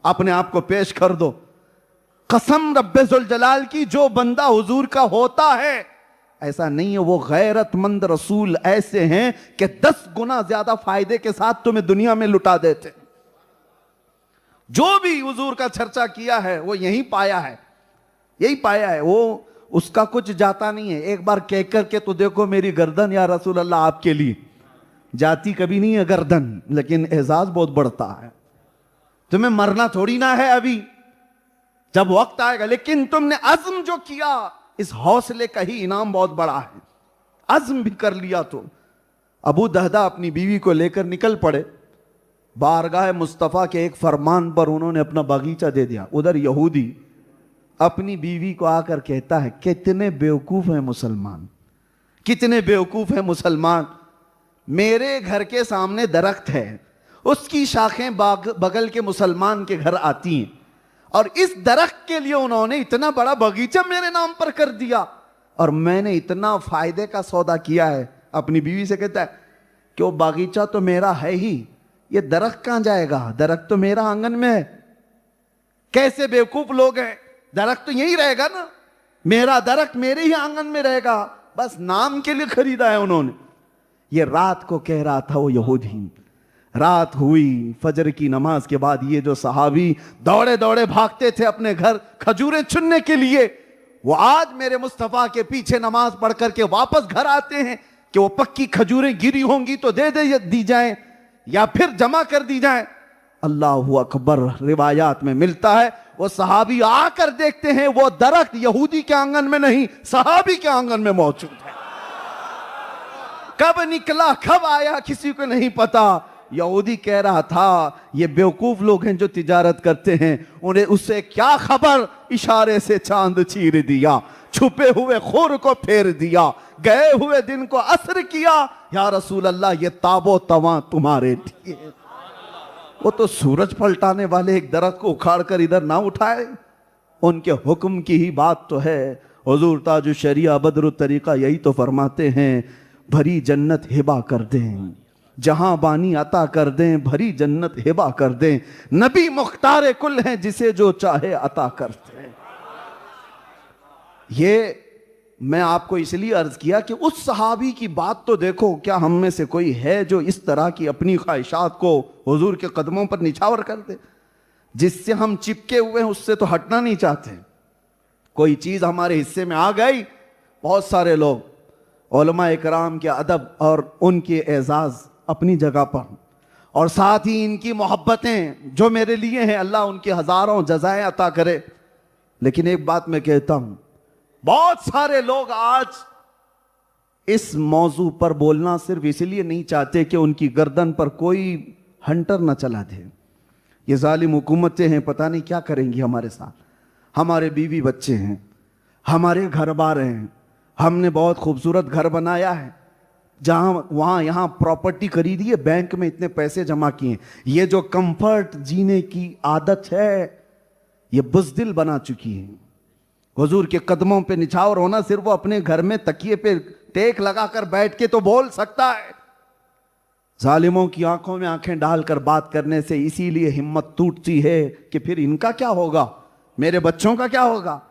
अपने आप को पेश कर दो। कसम रब्बे जुल जलाल की, जो बंदा हुजूर का होता है, ऐसा नहीं है वो गैरतमंद रसूल ऐसे हैं कि 10 गुना ज्यादा फायदे के साथ तुम्हें दुनिया में लुटा देते। जो भी हुजूर का चर्चा किया है वो यही पाया है, यही पाया है। वो उसका कुछ जाता नहीं है। एक बार कह करके तो देखो मेरी गर्दन या रसूल अल्लाह आपके लिए, जाती कभी नहीं है गर्दन, लेकिन एजाज बहुत बढ़ता है। तुम्हें मरना थोड़ी ना है अभी, जब वक्त आएगा। लेकिन तुमने अज़्म जो किया, इस हौसले का ही इनाम बहुत बड़ा है। अज़्म भी कर लिया तो। अबू दहदा अपनी बीवी को लेकर निकल पड़े। बारगाह मुस्तफ़ा के एक फरमान पर उन्होंने अपना बागीचा दे दिया। उधर यहूदी अपनी बीवी को आकर कहता है, कितने बेवकूफ हैं मुसलमान, कितने बेवकूफ हैं मुसलमान। मेरे घर के सामने दरख्त है, उसकी शाखें बगल के मुसलमान के घर आती हैं, और इस दरख्त के लिए उन्होंने इतना बड़ा बगीचा मेरे नाम पर कर दिया, और मैंने इतना फायदे का सौदा किया है। अपनी बीवी से कहता है कि वो बागीचा तो मेरा है ही, ये दरख्त कहां जाएगा? दरख्त तो मेरा आंगन में है। कैसे बेवकूफ लोग हैं, दरख्त तो यही रहेगा ना, मेरा दरख्त मेरे ही आंगन में रहेगा, बस नाम के लिए खरीदा है उन्होंने। ये रात को कह रहा था वो यहूदी। रात हुई, फजर की नमाज के बाद ये जो सहाबी दौड़े दौड़े भागते थे अपने घर खजूरें चुनने के लिए, वो आज मेरे मुस्तफा के पीछे नमाज पढ़ करके वापस घर आते हैं कि वो पक्की खजूरें गिरी होंगी तो दे दी जाए या फिर जमा कर दी जाए। अल्लाहु अकबर, रिवायात में मिलता है वो सहाबी आकर देखते हैं वो दरख्त यहूदी के आंगन में नहीं, सहाबी के आंगन में मौजूद है। कब निकला कब आया किसी को नहीं पता। यहूदी कह रहा था ये बेवकूफ लोग हैं जो तिजारत करते हैं, उन्हें उससे क्या खबर, इशारे से चांद चीर दिया, छुपे हुए खुर को फेर दिया, गए हुए दिन को असर किया, या रसूल अल्लाह ये ताबो तवा तुम्हारे लिए। वो तो सूरज पलटाने वाले एक दरख्त को उखाड़ कर इधर ना उठाए, उनके हुक्म की ही बात तो है। हुजूर ताजु शरिया बदरु तरीका यही तो फरमाते हैं, भरी जन्नत हिबा कर दें, जहां बानी अता कर दें, भरी जन्नत हिबा कर दें, नबी मुख्तार कुल हैं जिसे जो चाहे अता करते हैं। ये मैं आपको इसलिए अर्ज किया कि उस सहाबी की बात तो देखो, क्या हम में से कोई है जो इस तरह की अपनी ख्वाहिशात को हुजूर के कदमों पर निछावर कर दे? जिससे हम चिपके हुए हैं उससे तो हटना नहीं चाहते। कोई चीज हमारे हिस्से में आ गई, बहुत सारे लोग उलमा इकराम के अदब और उनके एजाज अपनी जगह पर, और साथ ही इनकी मोहब्बतें जो मेरे लिए हैं, अल्लाह उनकी हजारों जज़ाएं अता करे। लेकिन एक बात मैं कहता हूं, बहुत सारे लोग आज इस मौजू पर बोलना सिर्फ इसलिए नहीं चाहते कि उनकी गर्दन पर कोई हंटर न चला दे। ये जालिम हुकूमतें हैं, पता नहीं क्या करेंगी हमारे साथ। हमारे बीवी बच्चे हैं, हमारे घर बार हैं, हमने बहुत खूबसूरत घर बनाया है, जहां वहां यहां प्रॉपर्टी खरीदी है, बैंक में इतने पैसे जमा किए। ये जो कंफर्ट जीने की आदत है ये बुज़दिल बना चुकी है। हुजूर के कदमों पे निछावर होना, सिर्फ वो अपने घर में तकिए पे टेक लगाकर बैठ के तो बोल सकता है। जालिमों की आंखों में आंखें डालकर बात करने से इसीलिए हिम्मत टूटती है कि फिर इनका क्या होगा, मेरे बच्चों का क्या होगा,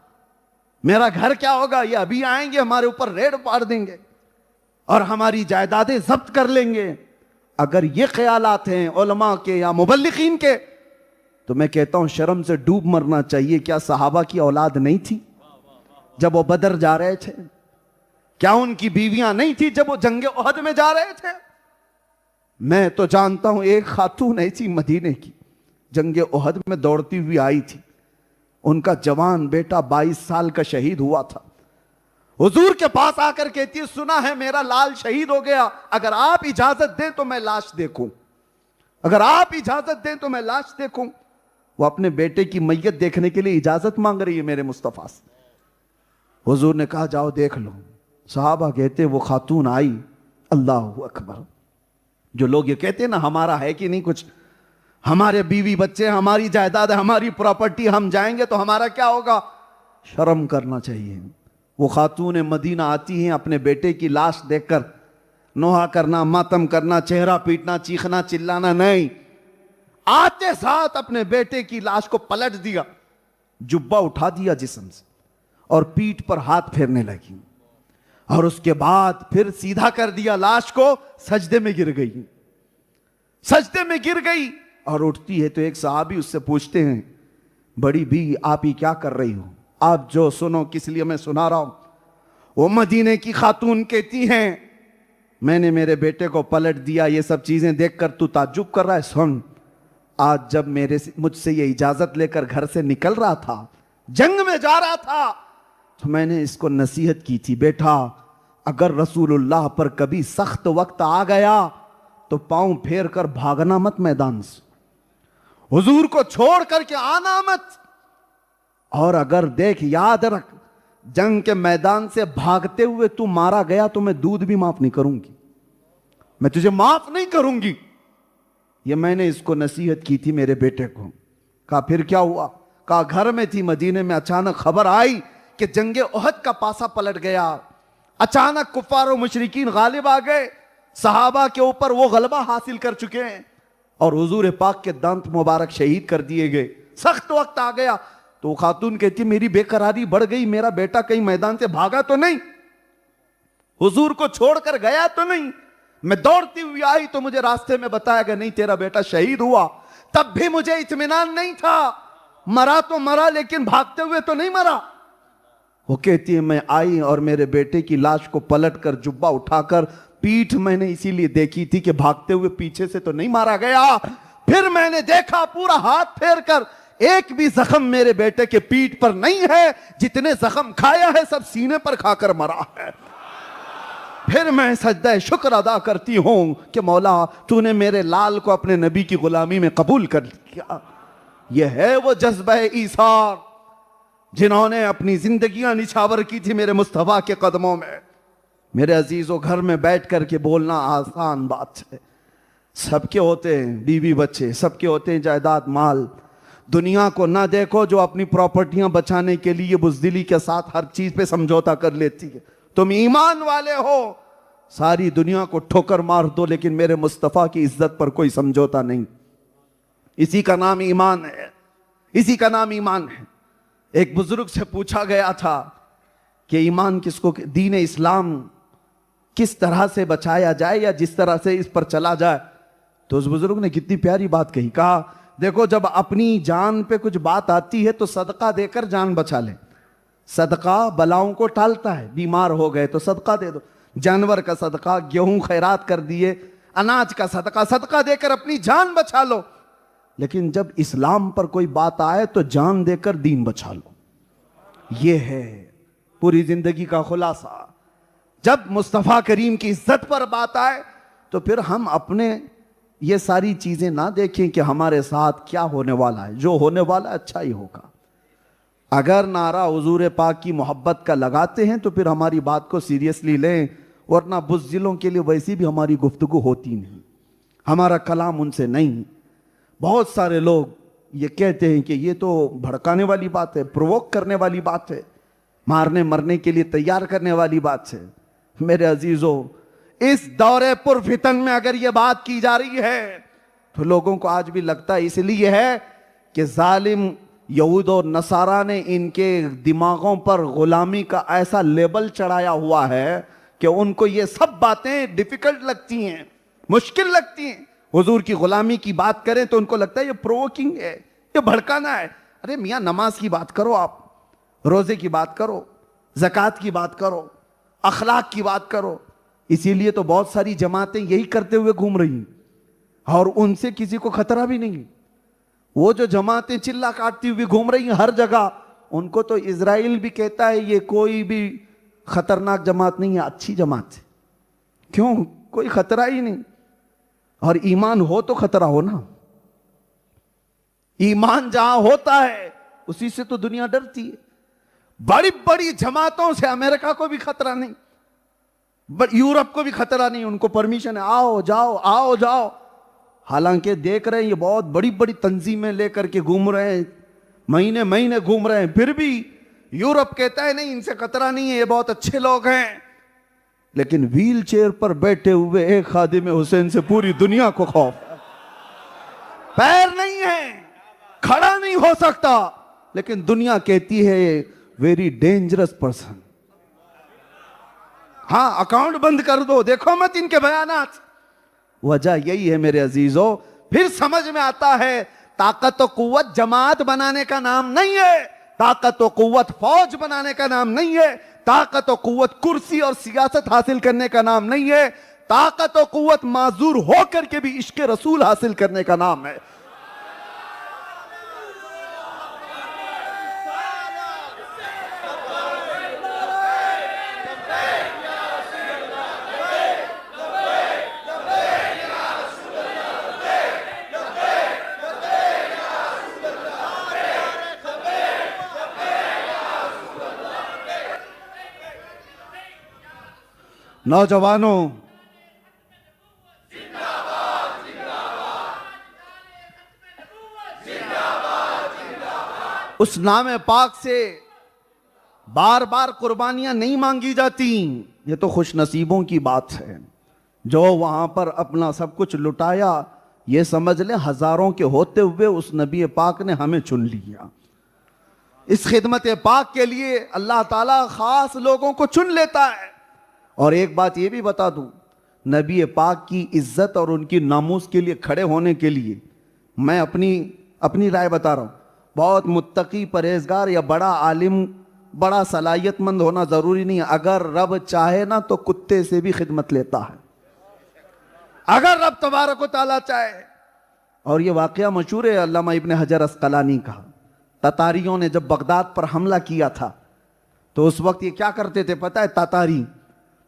मेरा घर क्या होगा। ये अभी आएंगे हमारे ऊपर रेड पाड़ देंगे और हमारी जायदादें जब्त कर लेंगे। अगर ये ख्यालात हैं उलमा के या मुबल्लिगीन के, तो मैं कहता हूं शर्म से डूब मरना चाहिए। क्या सहाबा की औलाद नहीं थी जब वो बदर जा रहे थे? क्या उनकी बीवियां नहीं थी जब वो जंगे ओहद में जा रहे थे? मैं तो जानता हूं एक खातून ऐसी मदीने की जंगे ओहद में दौड़ती हुई आई थी, उनका जवान बेटा 22 साल का शहीद हुआ था। हुजूर के पास आकर कहती है, सुना है मेरा लाल शहीद हो गया, अगर आप इजाजत दें तो मैं लाश देखूं, अगर आप इजाजत दें तो मैं लाश देखूं। वो अपने बेटे की मैयत देखने के लिए इजाजत मांग रही है मेरे मुस्तफा से। हुजूर ने कहा जाओ देख लो। सहाबा कहते वो खातून आई, अल्लाह अकबर। जो लोग ये कहते हैं ना हमारा है कि नहीं कुछ, हमारे बीवी बच्चे, हमारी जायदाद, हमारी प्रॉपर्टी, हम जाएंगे तो हमारा क्या होगा, शर्म करना चाहिए। वो खातून मदीना आती हैं अपने बेटे की लाश देखकर, नोहा करना, मातम करना, चेहरा पीटना, चीखना चिल्लाना नहीं, आते साथ अपने बेटे की लाश को पलट दिया, जुब्बा उठा दिया जिस्म से और पीठ पर हाथ फेरने लगी, और उसके बाद फिर सीधा कर दिया लाश को, सजदे में गिर गई, सजदे में गिर गई। और उठती है तो एक सहाबी उससे पूछते हैं, बड़ी भी आप ही क्या कर रही हो? आप जो सुनो किस लिए मैं सुना रहा हूं। वो मदीने की खातून कहती हैं, मैंने मेरे बेटे को पलट दिया, ये सब चीजें देखकर तू ताज्जुब कर रहा है। सुन, आज जब मुझसे ये इजाजत लेकर घर से निकल रहा था, जंग में जा रहा था, तो मैंने इसको नसीहत की थी, बेटा अगर रसूलुल्लाह पर कभी सख्त वक्त आ गया तो पांव फेर कर भागना मत मैदान से, हुजूर को छोड़ करके आना मत, और अगर देख याद रख जंग के मैदान से भागते हुए तू मारा गया तो मैं दूध भी माफ नहीं करूंगी, मैं तुझे माफ नहीं करूंगी। ये मैंने इसको नसीहत की थी मेरे बेटे को। कहा फिर क्या हुआ? कहा घर में थी मदीने में, अचानक खबर आई कि जंगे ओहद का पासा पलट गया, अचानक कुफार और मुशरिकीन गालिब आ गए, सहाबा के ऊपर वो गलबा हासिल कर चुके हैं और हुजूर पाक के दांत मुबारक शहीद कर दिए गए, सख्त वक्त आ गया। तो खातून कहती मेरी बेकरारी बढ़ गई, मेरा बेटा कहीं मैदान से भागा तो नहीं, हुजूर को छोड़कर गया तो नहीं। मैं दौड़ती हुई आई तो मुझे रास्ते में बताया गया नहीं तेरा बेटा शहीद हुआ, तब भी मुझे इत्मीनान नहीं था, मरा तो मरा लेकिन भागते हुए तो नहीं मरा। वो कहती है मैं आई और मेरे बेटे की लाश को पलटकर जुब्बा उठाकर पीठ मैंने इसीलिए देखी थी कि भागते हुए पीछे से तो नहीं मारा गया। फिर मैंने देखा पूरा हाथ फेर कर एक भी जख्म मेरे बेटे के पीठ पर नहीं है, जितने जख्म खाया है सब सीने पर खाकर मरा है। फिर मैं सजदा शुक्र अदा करती हूं कि मौला तूने मेरे लाल को अपने नबी की गुलामी में कबूल कर लिया। यह है वो जज्बा ईसार जिन्होंने अपनी जिंदगियां निछावर की थी मेरे मुस्तफा के कदमों में। मेरे अजीजों, घर में बैठ करके बोलना आसान बात है, सबके होते हैं बीवी बच्चे, सबके होते हैं जायदाद माल। दुनिया को ना देखो जो अपनी प्रॉपर्टियां बचाने के लिए बुज़दिली के साथ हर चीज पे समझौता कर लेती है। तुम ईमान वाले हो, सारी दुनिया को ठोकर मार दो लेकिन मेरे मुस्तफा की इज्जत पर कोई समझौता नहीं। इसी का नाम ईमान है, इसी का नाम ईमान है। एक बुजुर्ग से पूछा गया था कि ईमान किसको, दीन इस्लाम किस तरह से बचाया जाए या जिस तरह से इस पर चला जाए। तो उस बुजुर्ग ने कितनी प्यारी बात कही, कहा देखो जब अपनी जान पे कुछ बात आती है तो सदका देकर जान बचा ले। सदका बलाओं को टालता है, बीमार हो गए तो सदका दे दो, जानवर का सदका, गेहूं खैरात कर दिए, अनाज का सदका, सदका देकर अपनी जान बचा लो। लेकिन जब इस्लाम पर कोई बात आए तो जान देकर दीन बचा लो। यह है पूरी जिंदगी का खुलासा। जब मुस्तफ़ा करीम की इज्जत पर बात आए तो फिर हम अपने ये सारी चीजें ना देखें कि हमारे साथ क्या होने वाला है, जो होने वाला अच्छा ही होगा। अगर नारा हुजूर पाक की मोहब्बत का लगाते हैं तो फिर हमारी बात को सीरियसली लें, वरना बुज़दिलों के लिए वैसी भी हमारी गुफ्तगू होती नहीं, हमारा कलाम उनसे नहीं। बहुत सारे लोग ये कहते हैं कि ये तो भड़काने वाली बात है, प्रोवोक करने वाली बात है, मारने मरने के लिए तैयार करने वाली बात है। मेरे अजीजों, इस दौरे पुरफितन में अगर ये बात की जा रही है तो लोगों को आज भी लगता है इसलिए है कि जालिम यहूद और नसारा ने इनके दिमागों पर गुलामी का ऐसा लेबल चढ़ाया हुआ है कि उनको ये सब बातें डिफिकल्ट लगती हैं, मुश्किल लगती हैं। हुजूर की गुलामी की बात करें तो उनको लगता है ये प्रोवोकिंग है, ये भड़काना है। अरे मियाँ, नमाज की बात करो, आप रोजे की बात करो, ज़कात की बात करो, अखलाक की बात करो। इसीलिए तो बहुत सारी जमातें यही करते हुए घूम रही हैं और उनसे किसी को खतरा भी नहीं। वो जो जमातें चिल्ला काटती हुई घूम रही हैं हर जगह, उनको तो इजराइल भी कहता है ये कोई भी खतरनाक जमात नहीं है, अच्छी जमात है। क्यों? कोई खतरा ही नहीं। और ईमान हो तो खतरा हो ना। ईमान जहां होता है उसी से तो दुनिया डरती है। बड़ी बड़ी जमातों से अमेरिका को भी खतरा नहीं, यूरोप को भी खतरा नहीं। उनको परमिशन है, आओ जाओ आओ जाओ। हालांकि देख रहे हैं ये बहुत बड़ी बड़ी तंजीमें लेकर के घूम रहे हैं, महीने महीने घूम रहे हैं, फिर भी यूरोप कहता है नहीं इनसे खतरा नहीं है, ये बहुत अच्छे लोग हैं। लेकिन व्हील चेयर पर बैठे हुए एक खादिम हुसैन से पूरी दुनिया को खौफ। पैर नहीं है, खड़ा नहीं हो सकता, लेकिन दुनिया कहती है वेरी डेंजरस पर्सन। हाँ, अकाउंट बंद कर दो, देखो मत इनके बयानात। वजह यही है मेरे अजीजों, फिर समझ में आता है ताकत और कुव्वत जमात बनाने का नाम नहीं है, ताकत और कुव्वत फौज बनाने का नाम नहीं है, ताकत और कुव्वत कुर्सी और सियासत हासिल करने का नाम नहीं है, ताकत और कुव्वत माजूर होकर के भी इश्क रसूल हासिल करने का नाम है। नौजवानों, उस नाम पाक से बार बार कुर्बानियां नहीं मांगी जाती। ये तो खुश नसीबों की बात है जो वहां पर अपना सब कुछ लुटाया। ये समझ लें हजारों के होते हुए उस नबी पाक ने हमें चुन लिया। इस खिदमत पाक के लिए अल्लाह ताला खास लोगों को चुन लेता है। और एक बात ये भी बता दूं, नबी पाक की इज्जत और उनकी नामूस के लिए खड़े होने के लिए मैं अपनी राय बता रहा हूं, बहुत मुत्तकी परहेजगार या बड़ा आलिम, बड़ा सलाहियतमंद होना जरूरी नहीं है। अगर रब चाहे ना तो कुत्ते से भी खिदमत लेता है, अगर रब तबारक व तआला चाहे। और ये वाकया मशहूर है अल्लामा इब्न हजर अस्कलानी का। ततारियों ने जब बगदाद पर हमला किया था तो उस वक्त ये क्या करते थे पता है? ततारी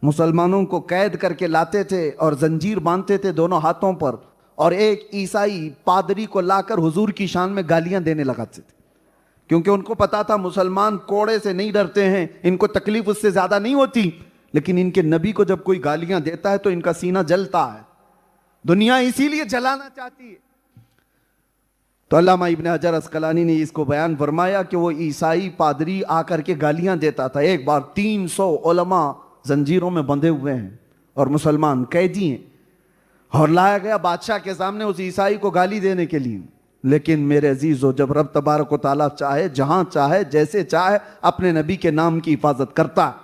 मुसलमानों को कैद करके लाते थे और जंजीर बांधते थे दोनों हाथों पर, और एक ईसाई पादरी को लाकर हुजूर की शान में गालियां देने लगाते थे, क्योंकि उनको पता था मुसलमान कोड़े से नहीं डरते हैं, इनको तकलीफ उससे ज्यादा नहीं होती। लेकिन इनके नबी को जब कोई गालियां देता है तो इनका सीना जलता है, दुनिया इसीलिए जलाना चाहती है। तो अल्लामा इब्न हजर अस्कलानी ने इसको बयान फरमाया कि वो ईसाई पादरी आकर के गालियां देता था। एक बार 300 उलमा जंजीरों में बंधे हुए हैं और मुसलमान कैदी हैं, और लाया गया बादशाह के सामने उस ईसाई को गाली देने के लिए। लेकिन मेरे अजीजों, जब रब तबारक व तआला चाहे, जहां चाहे, जैसे चाहे, अपने नबी के नाम की हिफाजत करता है।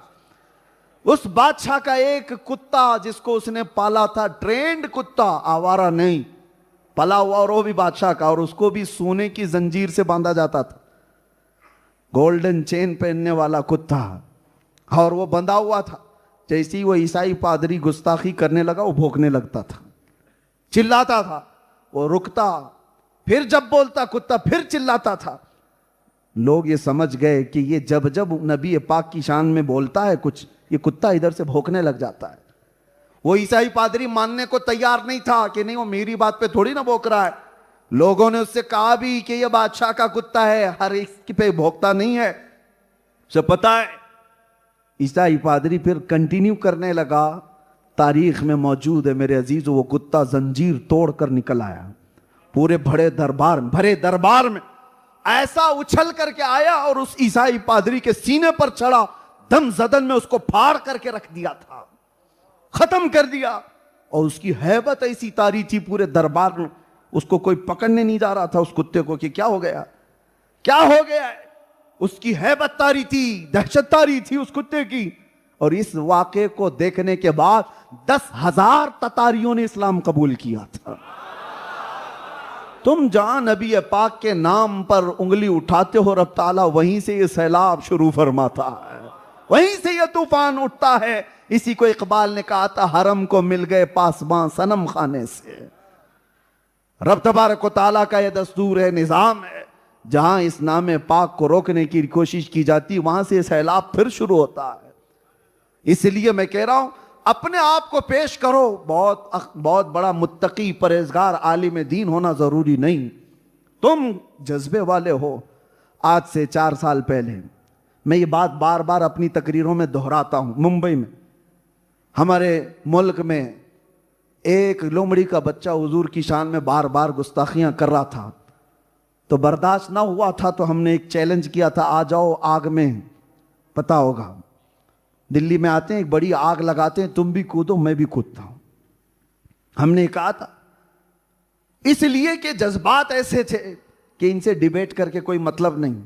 उस बादशाह का एक कुत्ता जिसको उसने पाला था, ट्रेंड कुत्ता, आवारा नहीं, पला हुआ, और वो भी बादशाह का, और उसको भी सोने की जंजीर से बांधा जाता था, गोल्डन चेन पहनने वाला कुत्ता, और वो बंधा हुआ था। जैसे ही वो ईसाई पादरी गुस्ताखी करने लगा वो भौंकने लगता था, चिल्लाता था, वो रुकता, फिर जब बोलता कुत्ता फिर चिल्लाता था। लोग ये समझ गए कि ये जब जब नबी पाक की शान में बोलता है कुछ, ये कुत्ता इधर से भौंकने लग जाता है। वो ईसाई पादरी मानने को तैयार नहीं था कि नहीं वो मेरी बात पे थोड़ी ना भौंक रहा है। लोगों ने उससे कहा भी कि ये बादशाह का कुत्ता है, हर एक पे भौंकता नहीं है, उसे पता है। ईसाई पादरी फिर कंटिन्यू करने लगा। तारीख में मौजूद है मेरे अजीज, वो कुत्ता जंजीर तोड़कर निकल आया, पूरे भरे दरबार में ऐसा उछल करके आया और उस ईसाई पादरी के सीने पर चढ़ा, दम जदन में उसको फाड़ करके रख दिया था, खत्म कर दिया। और उसकी हैबत ऐसी तारी थी पूरे दरबार में, उसको कोई पकड़ने नहीं जा रहा था उस कुत्ते को कि क्या हो गया, क्या हो गया है। उसकी हैबत तारी थी, दहशत तारी थी उस कुत्ते की। और इस वाक़े को देखने के बाद 10,000 ततारियों ने इस्लाम कबूल किया था। तुम जहां नबी पाक के नाम पर उंगली उठाते हो, रब ताला वहीं से ये सैलाब शुरू फरमाता है। वहीं से यह तूफान उठता है। इसी को इकबाल ने कहा था, हरम को मिल गए पासबां सनम खाने से। रब तबारक व तआला का यह दस्तूर है, निज़ाम है, जहां इस नाम पाक को रोकने की कोशिश की जाती, वहां से सैलाब फिर शुरू होता है। इसलिए मैं कह रहा हूं, अपने आप को पेश करो। बहुत बड़ा मुत्तकी, परहेजगार, आलिम दीन होना जरूरी नहीं। तुम जज्बे वाले हो। आज से 4 साल पहले मैं ये बात बार बार अपनी तकरीरों में दोहराता हूं। मुंबई में हमारे मुल्क में एक लोमड़ी का बच्चा हुजूर की शान में बार बार गुस्ताखियां कर रहा था, तो बर्दाश्त ना हुआ था, तो हमने एक चैलेंज किया था, आ जाओ आग में। पता होगा, दिल्ली में आते हैं, एक बड़ी आग लगाते हैं, तुम भी कूदो मैं भी कूदता हूं। हमने कहा था इसलिए कि जज्बात ऐसे थे कि इनसे डिबेट करके कोई मतलब नहीं,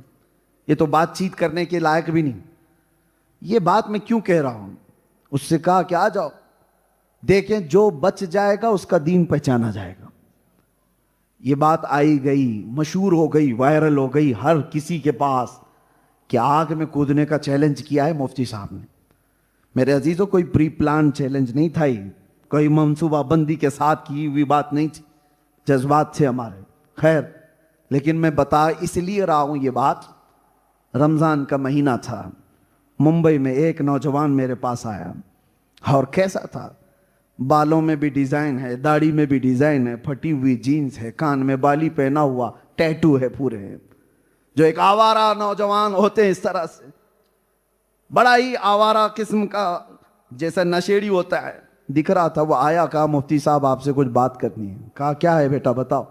ये तो बातचीत करने के लायक भी नहीं। ये बात मैं क्यों कह रहा हूं? उससे कहा कि आ जाओ, देखें जो बच जाएगा उसका दीन पहचाना जाएगा। ये बात आई गई, मशहूर हो गई, वायरल हो गई हर किसी के पास कि आग में कूदने का चैलेंज किया है मुफ्ती साहब ने। मेरे अजीजों, कोई प्री प्लान चैलेंज नहीं था, कोई मंसूबाबंदी के साथ की हुई बात नहीं थी, जज्बात थे हमारे। खैर, लेकिन मैं बता इसलिए रहा हूं ये बात, रमजान का महीना था, मुंबई में एक नौजवान मेरे पास आया, और कैसा था, बालों में भी डिजाइन है, दाढ़ी में भी डिजाइन है, फटी हुई जीन्स है, कान में बाली पहना हुआ, टैटू है पूरे, जो एक आवारा नौजवान होते हैं इस तरह से, बड़ा ही आवारा किस्म का, जैसा नशेड़ी होता है, दिख रहा था। वो आया, कहा मुफ्ती साहब आपसे कुछ बात करनी है। कहा क्या है बेटा बताओ।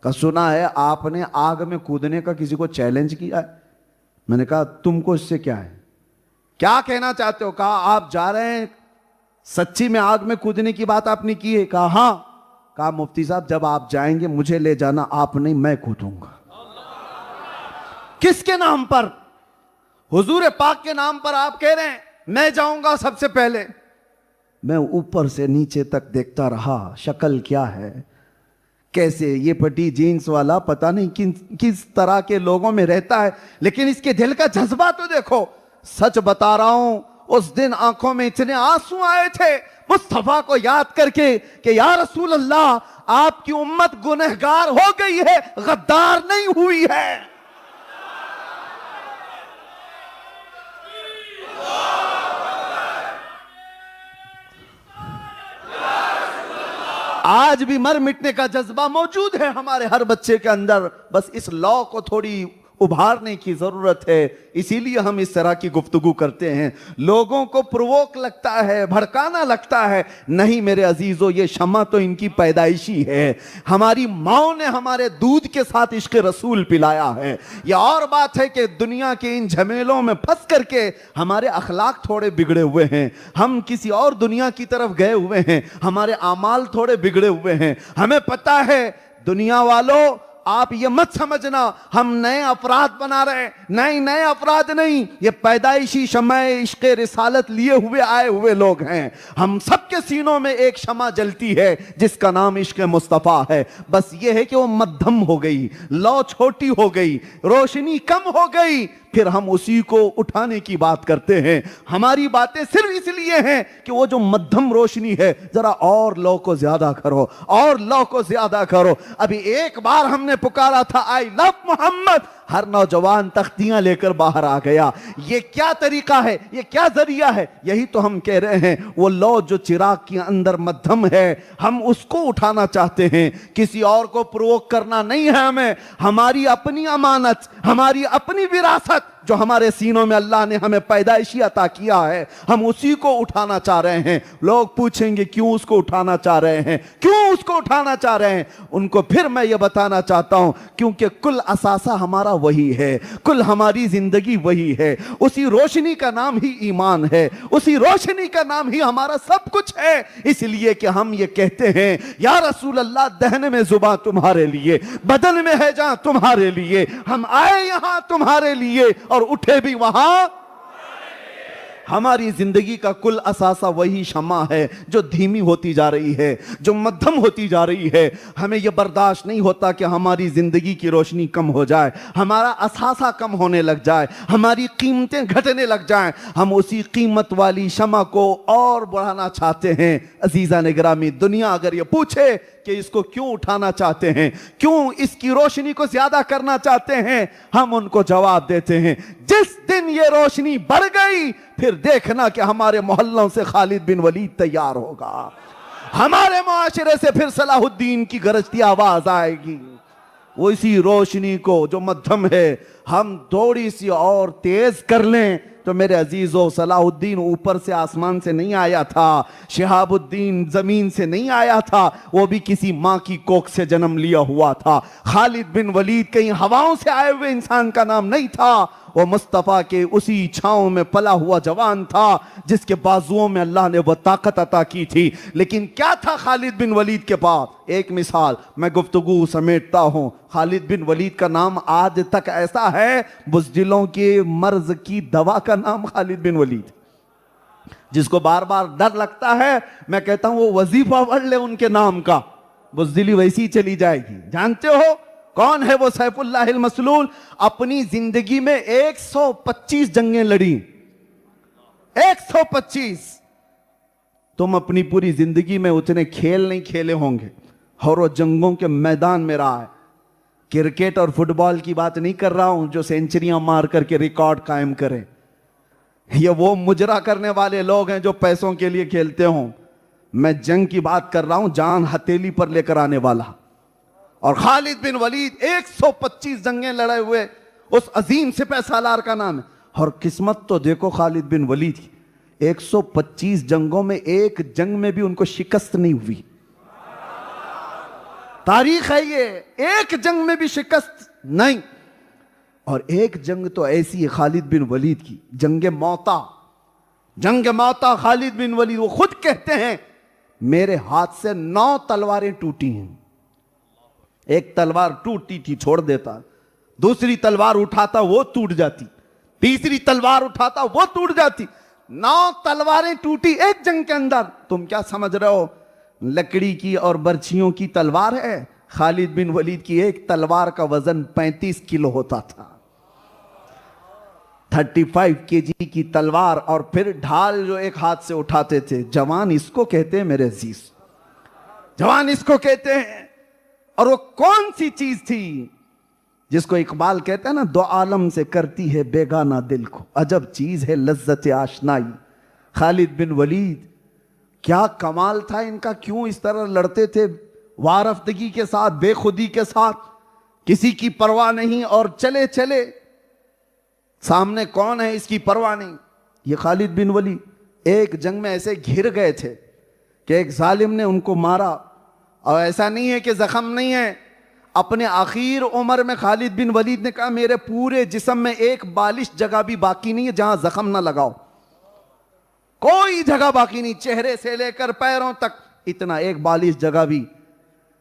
कहा सुना है आपने आग में कूदने का किसी को चैलेंज किया है। मैंने कहा तुमको इससे क्या है, क्या कहना चाहते हो। कहा आप जा रहे हैं, सच्ची में आग में कूदने की बात आपने की है। कहा हाँ। कहा मुफ्ती साहब जब आप जाएंगे मुझे ले जाना, आप नहीं मैं कूदूंगा। किसके नाम पर? हुजूर पाक के नाम पर आप कह रहे हैं मैं जाऊंगा सबसे पहले। मैं ऊपर से नीचे तक देखता रहा, शक्ल क्या है, कैसे ये फटी जीन्स वाला, पता नहीं किस तरह के लोगों में रहता है, लेकिन इसके दिल का जज्बा तो देखो। सच बता रहा हूं, उस दिन आंखों में इतने आंसू आए थे मुस्तफा को याद करके कि या रसूल अल्लाह, आपकी उम्मत गुनहगार हो गई है, गद्दार नहीं हुई है। आज भी मर मिटने का जज्बा मौजूद है हमारे हर बच्चे के अंदर, बस इस लॉ को थोड़ी उभारने की जरूरत है। इसीलिए हम इस तरह की गुफ्तगू करते हैं। लोगों को प्रोवोक लगता है, भड़काना लगता है, नहीं मेरे अजीजों, ये शम्मा तो इनकी पैदाइशी है। हमारी माओ ने हमारे दूध के साथ इश्क रसूल पिलाया है। यह और बात है कि दुनिया के इन झमेलों में फंस करके हमारे अखलाक थोड़े बिगड़े हुए हैं, हम किसी और दुनिया की तरफ गए हुए हैं, हमारे आमाल थोड़े बिगड़े हुए हैं। हमें पता है दुनिया वालों, आप ये मत समझना हम नए अपराध बना रहे, नहीं नए अपराध नहीं, ये पैदाइशी शम्मा इश्क़ रिसालत लिए हुए आए हुए लोग हैं। हम सबके सीनों में एक शम्मा जलती है जिसका नाम इश्क़ मुस्तफ़ा है। बस ये है कि वो मध्यम हो गई, लौ छोटी हो गई, रोशनी कम हो गई, फिर हम उसी को उठाने की बात करते हैं। हमारी बातें सिर्फ इसलिए हैं कि वो जो मध्यम रोशनी है, जरा और लौ को ज्यादा करो, और लौ को ज्यादा करो। अभी एक बार हमने पुकारा था आई लव मोहम्मद, हर नौजवान तख्तियां लेकर बाहर आ गया। ये क्या तरीका है, ये क्या जरिया है? यही तो हम कह रहे हैं, वो लौ जो चिराग के अंदर मध्यम है, हम उसको उठाना चाहते हैं, किसी और को प्रोवोक करना नहीं है हमें। हमारी अपनी अमानत, हमारी अपनी विरासत जो हमारे सीनों में अल्लाह ने हमें पैदाइशी अता किया है, हम उसी को उठाना चाह रहे हैं। लोग पूछेंगे क्यों उसको उठाना चाह रहे हैं, क्यों उसको उठाना चाह रहे हैं? उनको फिर मैं ये बताना चाहता हूं, क्योंकि कुल असासा हमारा वही है, कुल हमारी जिंदगी वही है। उसी रोशनी का नाम ही ईमान है, उसी रोशनी का नाम ही हमारा सब कुछ है। इसलिए कि हम ये कहते हैं या रसूल अल्लाह, दहन में जुबान तुम्हारे लिए, बदन में है जान तुम्हारे लिए, हम आए यहां तुम्हारे लिए और उठे भी वहां। हमारी जिंदगी का कुल असासा वही शमा है जो धीमी होती जा रही है, जो मध्यम होती जा रही है। हमें यह बर्दाश्त नहीं होता कि हमारी जिंदगी की रोशनी कम हो जाए, हमारा असासा कम होने लग जाए, हमारी कीमतें घटने लग जाएं। हम उसी कीमत वाली शमा को और बढ़ाना चाहते हैं। अजीजा ने गिरामी, दुनिया अगर ये पूछे कि इसको क्यों उठाना चाहते हैं, क्यों इसकी रोशनी को ज्यादा करना चाहते हैं, हम उनको जवाब देते हैं, जिस दिन ये रोशनी बढ़ गई फिर देखना कि हमारे मोहल्लों से खालिद बिन वलीद तैयार होगा, हमारे मुआशरे से फिर सलाहुद्दीन की गरजती आवाज आएगी। वो इसी रोशनी को जो मध्यम है हम थोड़ी सी और तेज कर लें तो मेरे अजीजों, सलाहुद्दीन ऊपर से आसमान से नहीं आया था, शिहाबुद्दीन जमीन से नहीं आया था, वो भी किसी माँ की कोख से जन्म लिया हुआ था। खालिद बिन वलीद कहीं हवाओं से आए हुए इंसान का नाम नहीं था, वो मुस्तफ़ा के उसी छांव में पला हुआ जवान था जिसके बाजुओं में अल्लाह ने वह ताकत अता की थी। लेकिन क्या था खालिद बिन वलीद के पास? एक मिसाल मैं गुफ्तगू समेटता हूं। खालिद बिन वलीद का नाम आज तक ऐसा है, बुज़दिलों के मर्ज की दवा का नाम खालिद बिन वलीद। जिसको बार बार डर लगता है, मैं कहता हूं वो वजीफा पढ़ ले उनके नाम का, बुज़दिली वैसी चली जाएगी। जानते हो कौन है वो सैफुल्लाहिल मसलूल? अपनी जिंदगी में 125 जंगें लड़ी, 125। तुम अपनी पूरी जिंदगी में उतने खेल नहीं खेले होंगे और वो जंगों के मैदान में रहा है। क्रिकेट और फुटबॉल की बात नहीं कर रहा हूं जो सेंचुरियां मार करके रिकॉर्ड कायम करे। ये वो मुजरा करने वाले लोग हैं जो पैसों के लिए खेलते हों। मैं जंग की बात कर रहा हूं, जान हथेली पर लेकर आने वाला। और खालिद बिन वलीद 125 जंगें लड़े हुए उस अजीम सिपह सालार का नाम है। और किस्मत तो देखो खालिद बिन वलीद की, 125 जंगों में एक जंग में भी उनको शिकस्त नहीं हुई। तारीख है ये, एक जंग में भी शिकस्त नहीं। और एक जंग तो ऐसी है खालिद बिन वलीद की, जंग मौता। जंग मौता खालिद बिन वलीद, वो खुद कहते हैं मेरे हाथ से 9 तलवारें टूटी हैं। एक तलवार टूटती थी छोड़ देता, दूसरी तलवार उठाता वो टूट जाती, तीसरी तलवार उठाता वो टूट जाती। 9 तलवारें टूटी एक जंग के अंदर। तुम क्या समझ रहे हो लकड़ी की और बर्छियों की तलवार है? खालिद बिन वलीद की एक तलवार का वजन 35 किलो होता था। 35 केजी की तलवार, और फिर ढाल जो एक हाथ से उठाते थे। जवान इसको कहते हैं मेरे अजीज, जवान इसको कहते हैं। और वो कौन सी चीज थी जिसको इकबाल कहते हैं ना, दो आलम से करती है बेगाना दिल को, अजब चीज है लज्जत आशनाई। खालिद बिन वलीद, क्या कमाल था इनका, क्यों इस तरह लड़ते थे वारफ्तगी के साथ, बेखुदी के साथ, किसी की परवाह नहीं, और चले चले सामने कौन है इसकी परवाह नहीं। ये खालिद बिन वलीद एक जंग में ऐसे घिर गए थे कि एक जालिम ने उनको मारा। और ऐसा नहीं है कि जख्म नहीं है, अपने आखिर उम्र में खालिद बिन वलीद ने कहा मेरे पूरे जिस्म में एक बालिश जगह भी बाकी नहीं है जहां जख्म ना लगाओ, कोई जगह बाकी नहीं, चेहरे से लेकर पैरों तक इतना एक बालिश जगह भी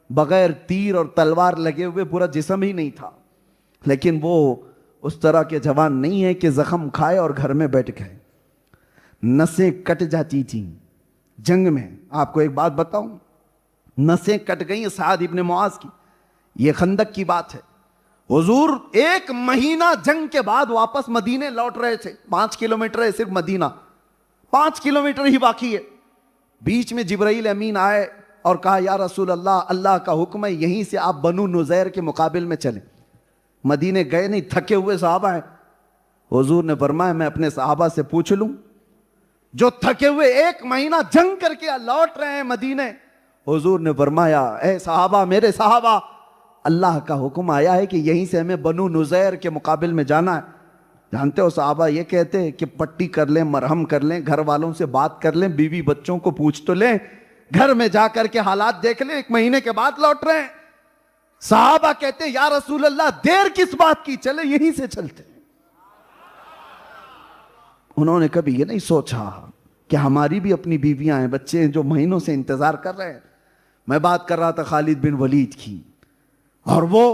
बगैर तीर और तलवार लगे हुए पूरा जिस्म ही नहीं था। लेकिन वो उस तरह के जवान नहीं है कि जख्म खाए और घर में बैठ गए। नसें कट जाती थी जंग में। आपको एक बात बताऊं, नसें कट गई साद इब्ने मुआज की। ये खंदक की बात है। हुजूर 1 महीना जंग के बाद वापस मदीने लौट रहे थे। 5 किलोमीटर है सिर्फ मदीना, 5 किलोमीटर ही बाकी है। बीच में जिब्राइल अमीन आए और कहा या रसूल अल्लाह, अल्लाह का हुक्म है यहीं से आप बनु नुज़ैर के मुकाबिल में चले। मदीने गए नहीं, थके हुए सहाबा हैं। हुजूर ने फरमाया मैं अपने सहाबा से पूछ लूं जो थके हुए 1 महीना जंग करके लौट रहे हैं मदीने। हुजूर ने फरमाया ए सहाबा, मेरे सहाबा, अल्लाह का हुक्म आया है कि यहीं से हमें बनु नुज़ैर के मुकाबिल में जाना है। जानते हो सहाबा ये कहते हैं कि पट्टी कर लें, मरहम कर लें, घर वालों से बात कर लें, बीवी बच्चों को पूछ तो लें, घर में जाकर के हालात देख लें, 1 महीने के बाद लौट रहे हैं। सहाबा कहते या रसूल अल्लाह देर किस बात की, चले यहीं से चलते। उन्होंने कभी ये नहीं सोचा कि हमारी भी अपनी बीवियां हैं, बच्चे हैं जो महीनों से इंतजार कर रहे हैं। मैं बात कर रहा था खालिद बिन वलीद की, और वो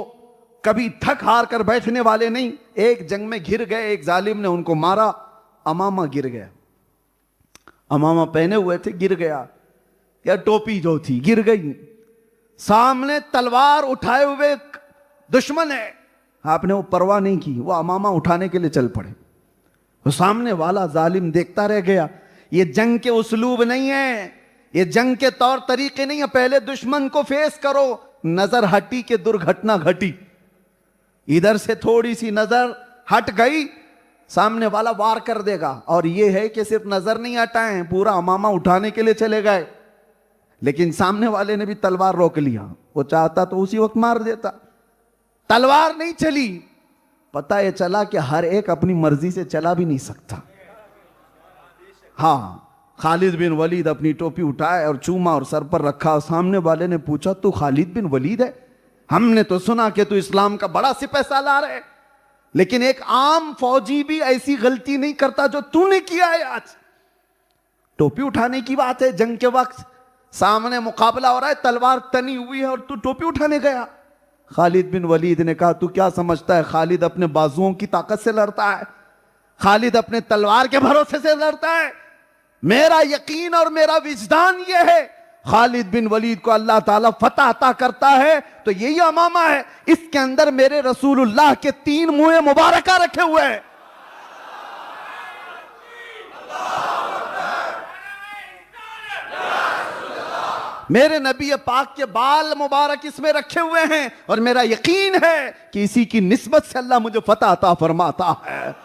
कभी थक हार कर बैठने वाले नहीं। एक जंग में घिर गए, एक जालिम ने उनको मारा, अमामा गिर गया, अमामा पहने हुए थे, गिर गया, या टोपी जो थी गिर गई, सामने तलवार उठाए हुए दुश्मन है, आपने वो परवाह नहीं की, वो अमामा उठाने के लिए चल पड़े। तो सामने वाला जालिम देखता रह गया। ये जंग के उसलूब नहीं है, ये जंग के तौर तरीके नहीं है। पहले दुश्मन को फेस करो, नजर हटी के दुर्घटना घटी। इधर से थोड़ी सी नजर हट गई, सामने वाला वार कर देगा। और ये है कि सिर्फ नजर नहीं हटाए, पूरा अमामा उठाने के लिए चले गए, लेकिन सामने वाले ने भी तलवार रोक लिया। वो चाहता तो उसी वक्त मार देता, तलवार नहीं चली। पता ये चला कि हर एक अपनी मर्जी से चला भी नहीं सकता। हाँ, खालिद बिन वलीद अपनी टोपी उठाए और चूमा और सर पर रखा। सामने वाले ने पूछा, तू खालिद बिन वलीद है? हमने तो सुना कि तू इस्लाम का बड़ा सिपह सालार है, लेकिन एक आम फौजी भी ऐसी गलती नहीं करता जो तूने किया है आज। टोपी उठाने की बात है, जंग के वक्त सामने मुकाबला हो रहा है, तलवार तनी हुई है और तू टोपी उठाने गया। खालिद बिन वलीद ने कहा, तू क्या समझता है खालिद अपने बाजुओं की ताकत से लड़ता है, खालिद अपने तलवार के भरोसे से लड़ता है। मेरा यकीन और मेरा विजदान यह है, खालिद बिन वलीद को अल्लाह ताला फतह अता करता है तो यही अमामा है, इसके अंदर मेरे रसूलुल्लाह के 3 मुँह मुबारका रखे हुए हैं। मेरे नबी पाक के बाल मुबारक इसमें रखे हुए हैं, और मेरा यकीन है कि इसी की निस्बत से अल्लाह मुझे फतह अता फरमाता है।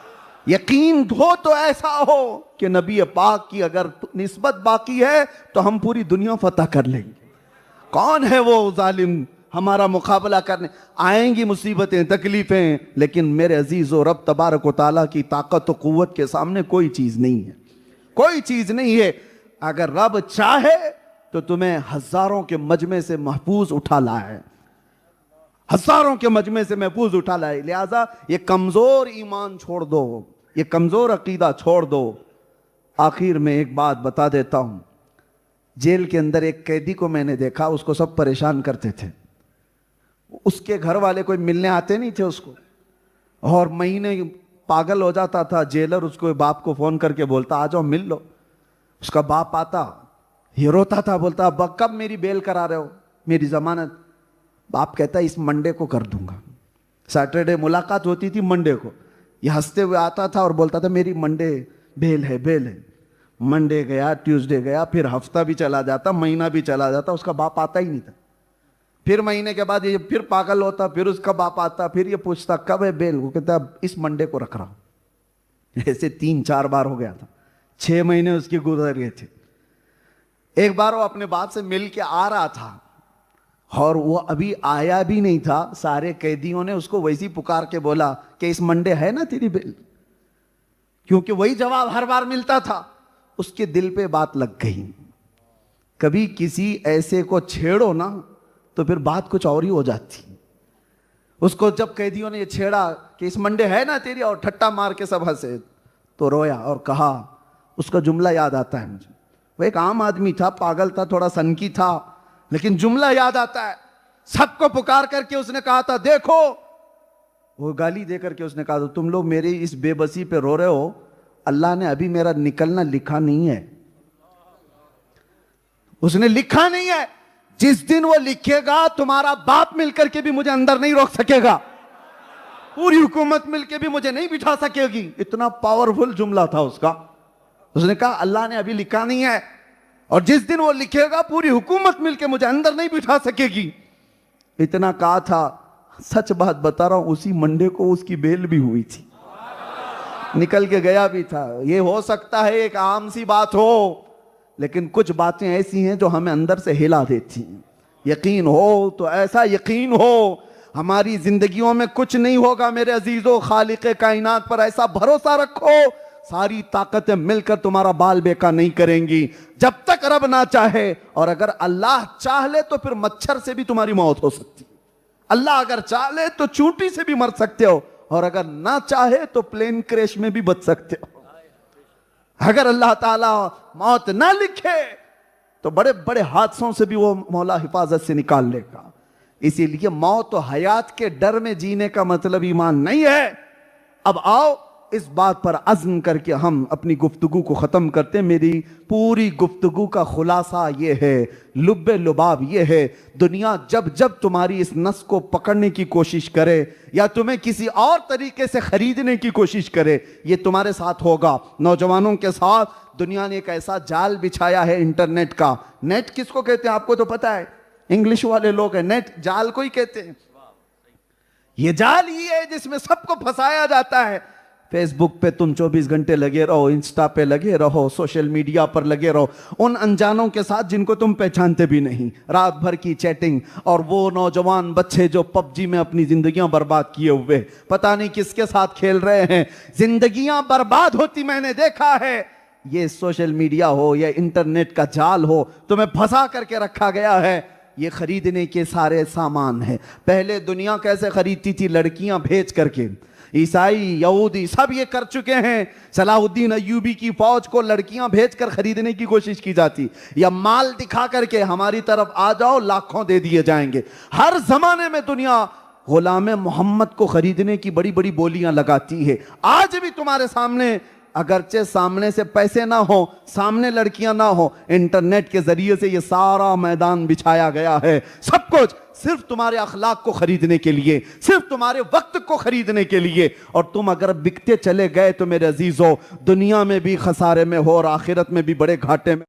यकीन हो तो ऐसा हो कि नबी पाक की अगर निस्बत बाकी है तो हम पूरी दुनिया फतह कर लेंगे। कौन है वो जालिम हमारा मुकाबला करने? आएंगी मुसीबतें, तकलीफें, लेकिन मेरे अजीज़ और रब तबारक व तआला की ताकत और कुव्वत के सामने कोई चीज़ नहीं है, कोई चीज़ नहीं है। अगर रब चाहे तो तुम्हें हजारों के मजमे से महफूज उठा लाए, हजारों के मजमे से महफूज उठा लाए। लिहाजा ये कमजोर ईमान छोड़ दो, ये कमजोर अकीदा छोड़ दो। आखिर में एक बात बता देता हूं, जेल के अंदर एक कैदी को मैंने देखा, उसको सब परेशान करते थे। उसके घर वाले कोई मिलने आते नहीं थे उसको, और महीने पागल हो जाता था जेलर। उसको बाप को फोन करके बोलता, आ जाओ मिल लो। उसका बाप आता, ये रोता था, बोलता अब कब मेरी बेल करा रहे हो, मेरी जमानत? बाप कहता इस मंडे को कर दूंगा। सैटरडे मुलाकात होती थी मंडे को, ये हंसते हुए आता था और बोलता था मेरी मंडे बेल है, बेल है। मंडे गया, ट्यूसडे गया, फिर हफ्ता भी चला जाता, महीना भी चला जाता, उसका बाप आता ही नहीं था। फिर महीने के बाद ये फिर पागल होता, फिर उसका बाप आता, फिर ये पूछता कब है बेल? वो कहता इस मंडे को रख रहा हूं। ऐसे 3-4 बार हो गया था, 6 महीने उसके गुजर गए थे। एक बार वो अपने बाप से मिल के आ रहा था और वो अभी आया भी नहीं था, सारे कैदियों ने उसको वैसी पुकार के बोला कि इस मंडे है ना तेरी बेल, क्योंकि वही जवाब हर बार मिलता था। उसके दिल पे बात लग गई। कभी किसी ऐसे को छेड़ो ना तो फिर बात कुछ और ही हो जाती। उसको जब कैदियों ने ये छेड़ा कि इस मंडे है ना तेरी, और ठट्टा मार के सब हंसे, तो रोया और कहा, उसका जुमला याद आता है मुझे। वो एक आम आदमी था, पागल था, थोड़ा सनकी था, लेकिन जुमला याद आता है। सबको पुकार करके उसने कहा था, देखो, वो गाली दे करके उसने कहा था, तुम लोग मेरी इस बेबसी पे रो रहे हो, अल्लाह ने अभी मेरा निकलना लिखा नहीं है। उसने लिखा नहीं है, जिस दिन वो लिखेगा तुम्हारा बाप मिलकर के भी मुझे अंदर नहीं रोक सकेगा, पूरी हुकूमत मिलकर भी मुझे नहीं बिठा सकेगी। इतना पावरफुल जुमला था उसका। उसने कहा अल्लाह ने अभी लिखा नहीं है, और जिस दिन वो लिखेगा पूरी हुकूमत मिलके मुझे अंदर नहीं बिठा सकेगी। इतना कहा था, सच बात बता रहा हूं, उसी मंडे को उसकी बेल भी हुई थी, निकल के गया भी था। ये हो सकता है एक आम सी बात हो, लेकिन कुछ बातें ऐसी हैं जो हमें अंदर से हिला देती हैं। यकीन हो तो ऐसा यकीन हो, हमारी जिंदगियों में कुछ नहीं होगा मेरे अजीजों, खालिक कायनात पर ऐसा भरोसा रखो, सारी ताकतें मिलकर तुम्हारा बाल बेका नहीं करेंगी जब तक रब ना चाहे। और अगर अल्लाह चाह ले तो फिर मच्छर से भी तुम्हारी मौत हो सकती है। अल्लाह अगर चाह ले तो चूंटी से भी मर सकते हो, और अगर ना चाहे तो प्लेन क्रैश में भी बच सकते हो। अगर अल्लाह ताला मौत ना लिखे तो बड़े बड़े हादसों से भी वो मौला हिफाजत से निकाल लेगा। इसीलिए मौत और हयात के डर में जीने का मतलब ईमान नहीं है। अब आओ इस बात पर अज़्म करके हम अपनी गुफ्तगू को ख़त्म करते हैं। मेरी पूरी गुफ्तगू का खुलासा ये है, लुब्बे लुबाब ये है, दुनिया जब जब तुम्हारी इस नस को पकड़ने की कोशिश करे या तुम्हें किसी और तरीके से खरीदने की कोशिश करे, ये तुम्हारे साथ होगा। नौजवानों के साथ दुनिया ने एक ऐसा जाल बिछाया है इंटरनेट का। नेट किसको कहते हैं आपको तो पता है, इंग्लिश वाले लोग हैं, नेट जाल को ही कहते हैं। ये जाल ही है जिसमें सबको फंसाया जाता है। फेसबुक पे तुम 24 घंटे लगे रहो, इंस्टा पे लगे रहो, सोशल मीडिया पर लगे रहो, उन अनजानों के साथ जिनको तुम पहचानते भी नहीं, रात भर की चैटिंग। और वो नौजवान बच्चे जो पबजी में अपनी जिंदगियां बर्बाद किए हुए पता नहीं किसके साथ खेल रहे हैं, जिंदगियां बर्बाद होती मैंने देखा है। ये सोशल मीडिया हो या इंटरनेट का जाल हो, तुम्हें फंसा करके रखा गया है। ये खरीदने के सारे सामान है। पहले दुनिया कैसे खरीदती थी, लड़कियां भेज करके। ईसाई यहूदी सब ये कर चुके हैं। सलाहुद्दीन अय्यूबी की फौज को लड़कियां भेजकर खरीदने की कोशिश की जाती, या माल दिखा करके हमारी तरफ आ जाओ लाखों दे दिए जाएंगे। हर जमाने में दुनिया गुलाम मोहम्मद को खरीदने की बड़ी बड़ी बोलियां लगाती है। आज भी तुम्हारे सामने, अगरचे सामने से पैसे ना हो, सामने लड़कियां ना हो, इंटरनेट के जरिए से ये सारा मैदान बिछाया गया है। सब कुछ सिर्फ तुम्हारे अखलाक को खरीदने के लिए, सिर्फ तुम्हारे वक्त को खरीदने के लिए। और तुम अगर बिकते चले गए तो मेरे अजीजों, दुनिया में भी खसारे में हो और आखिरत में भी बड़े घाटे में।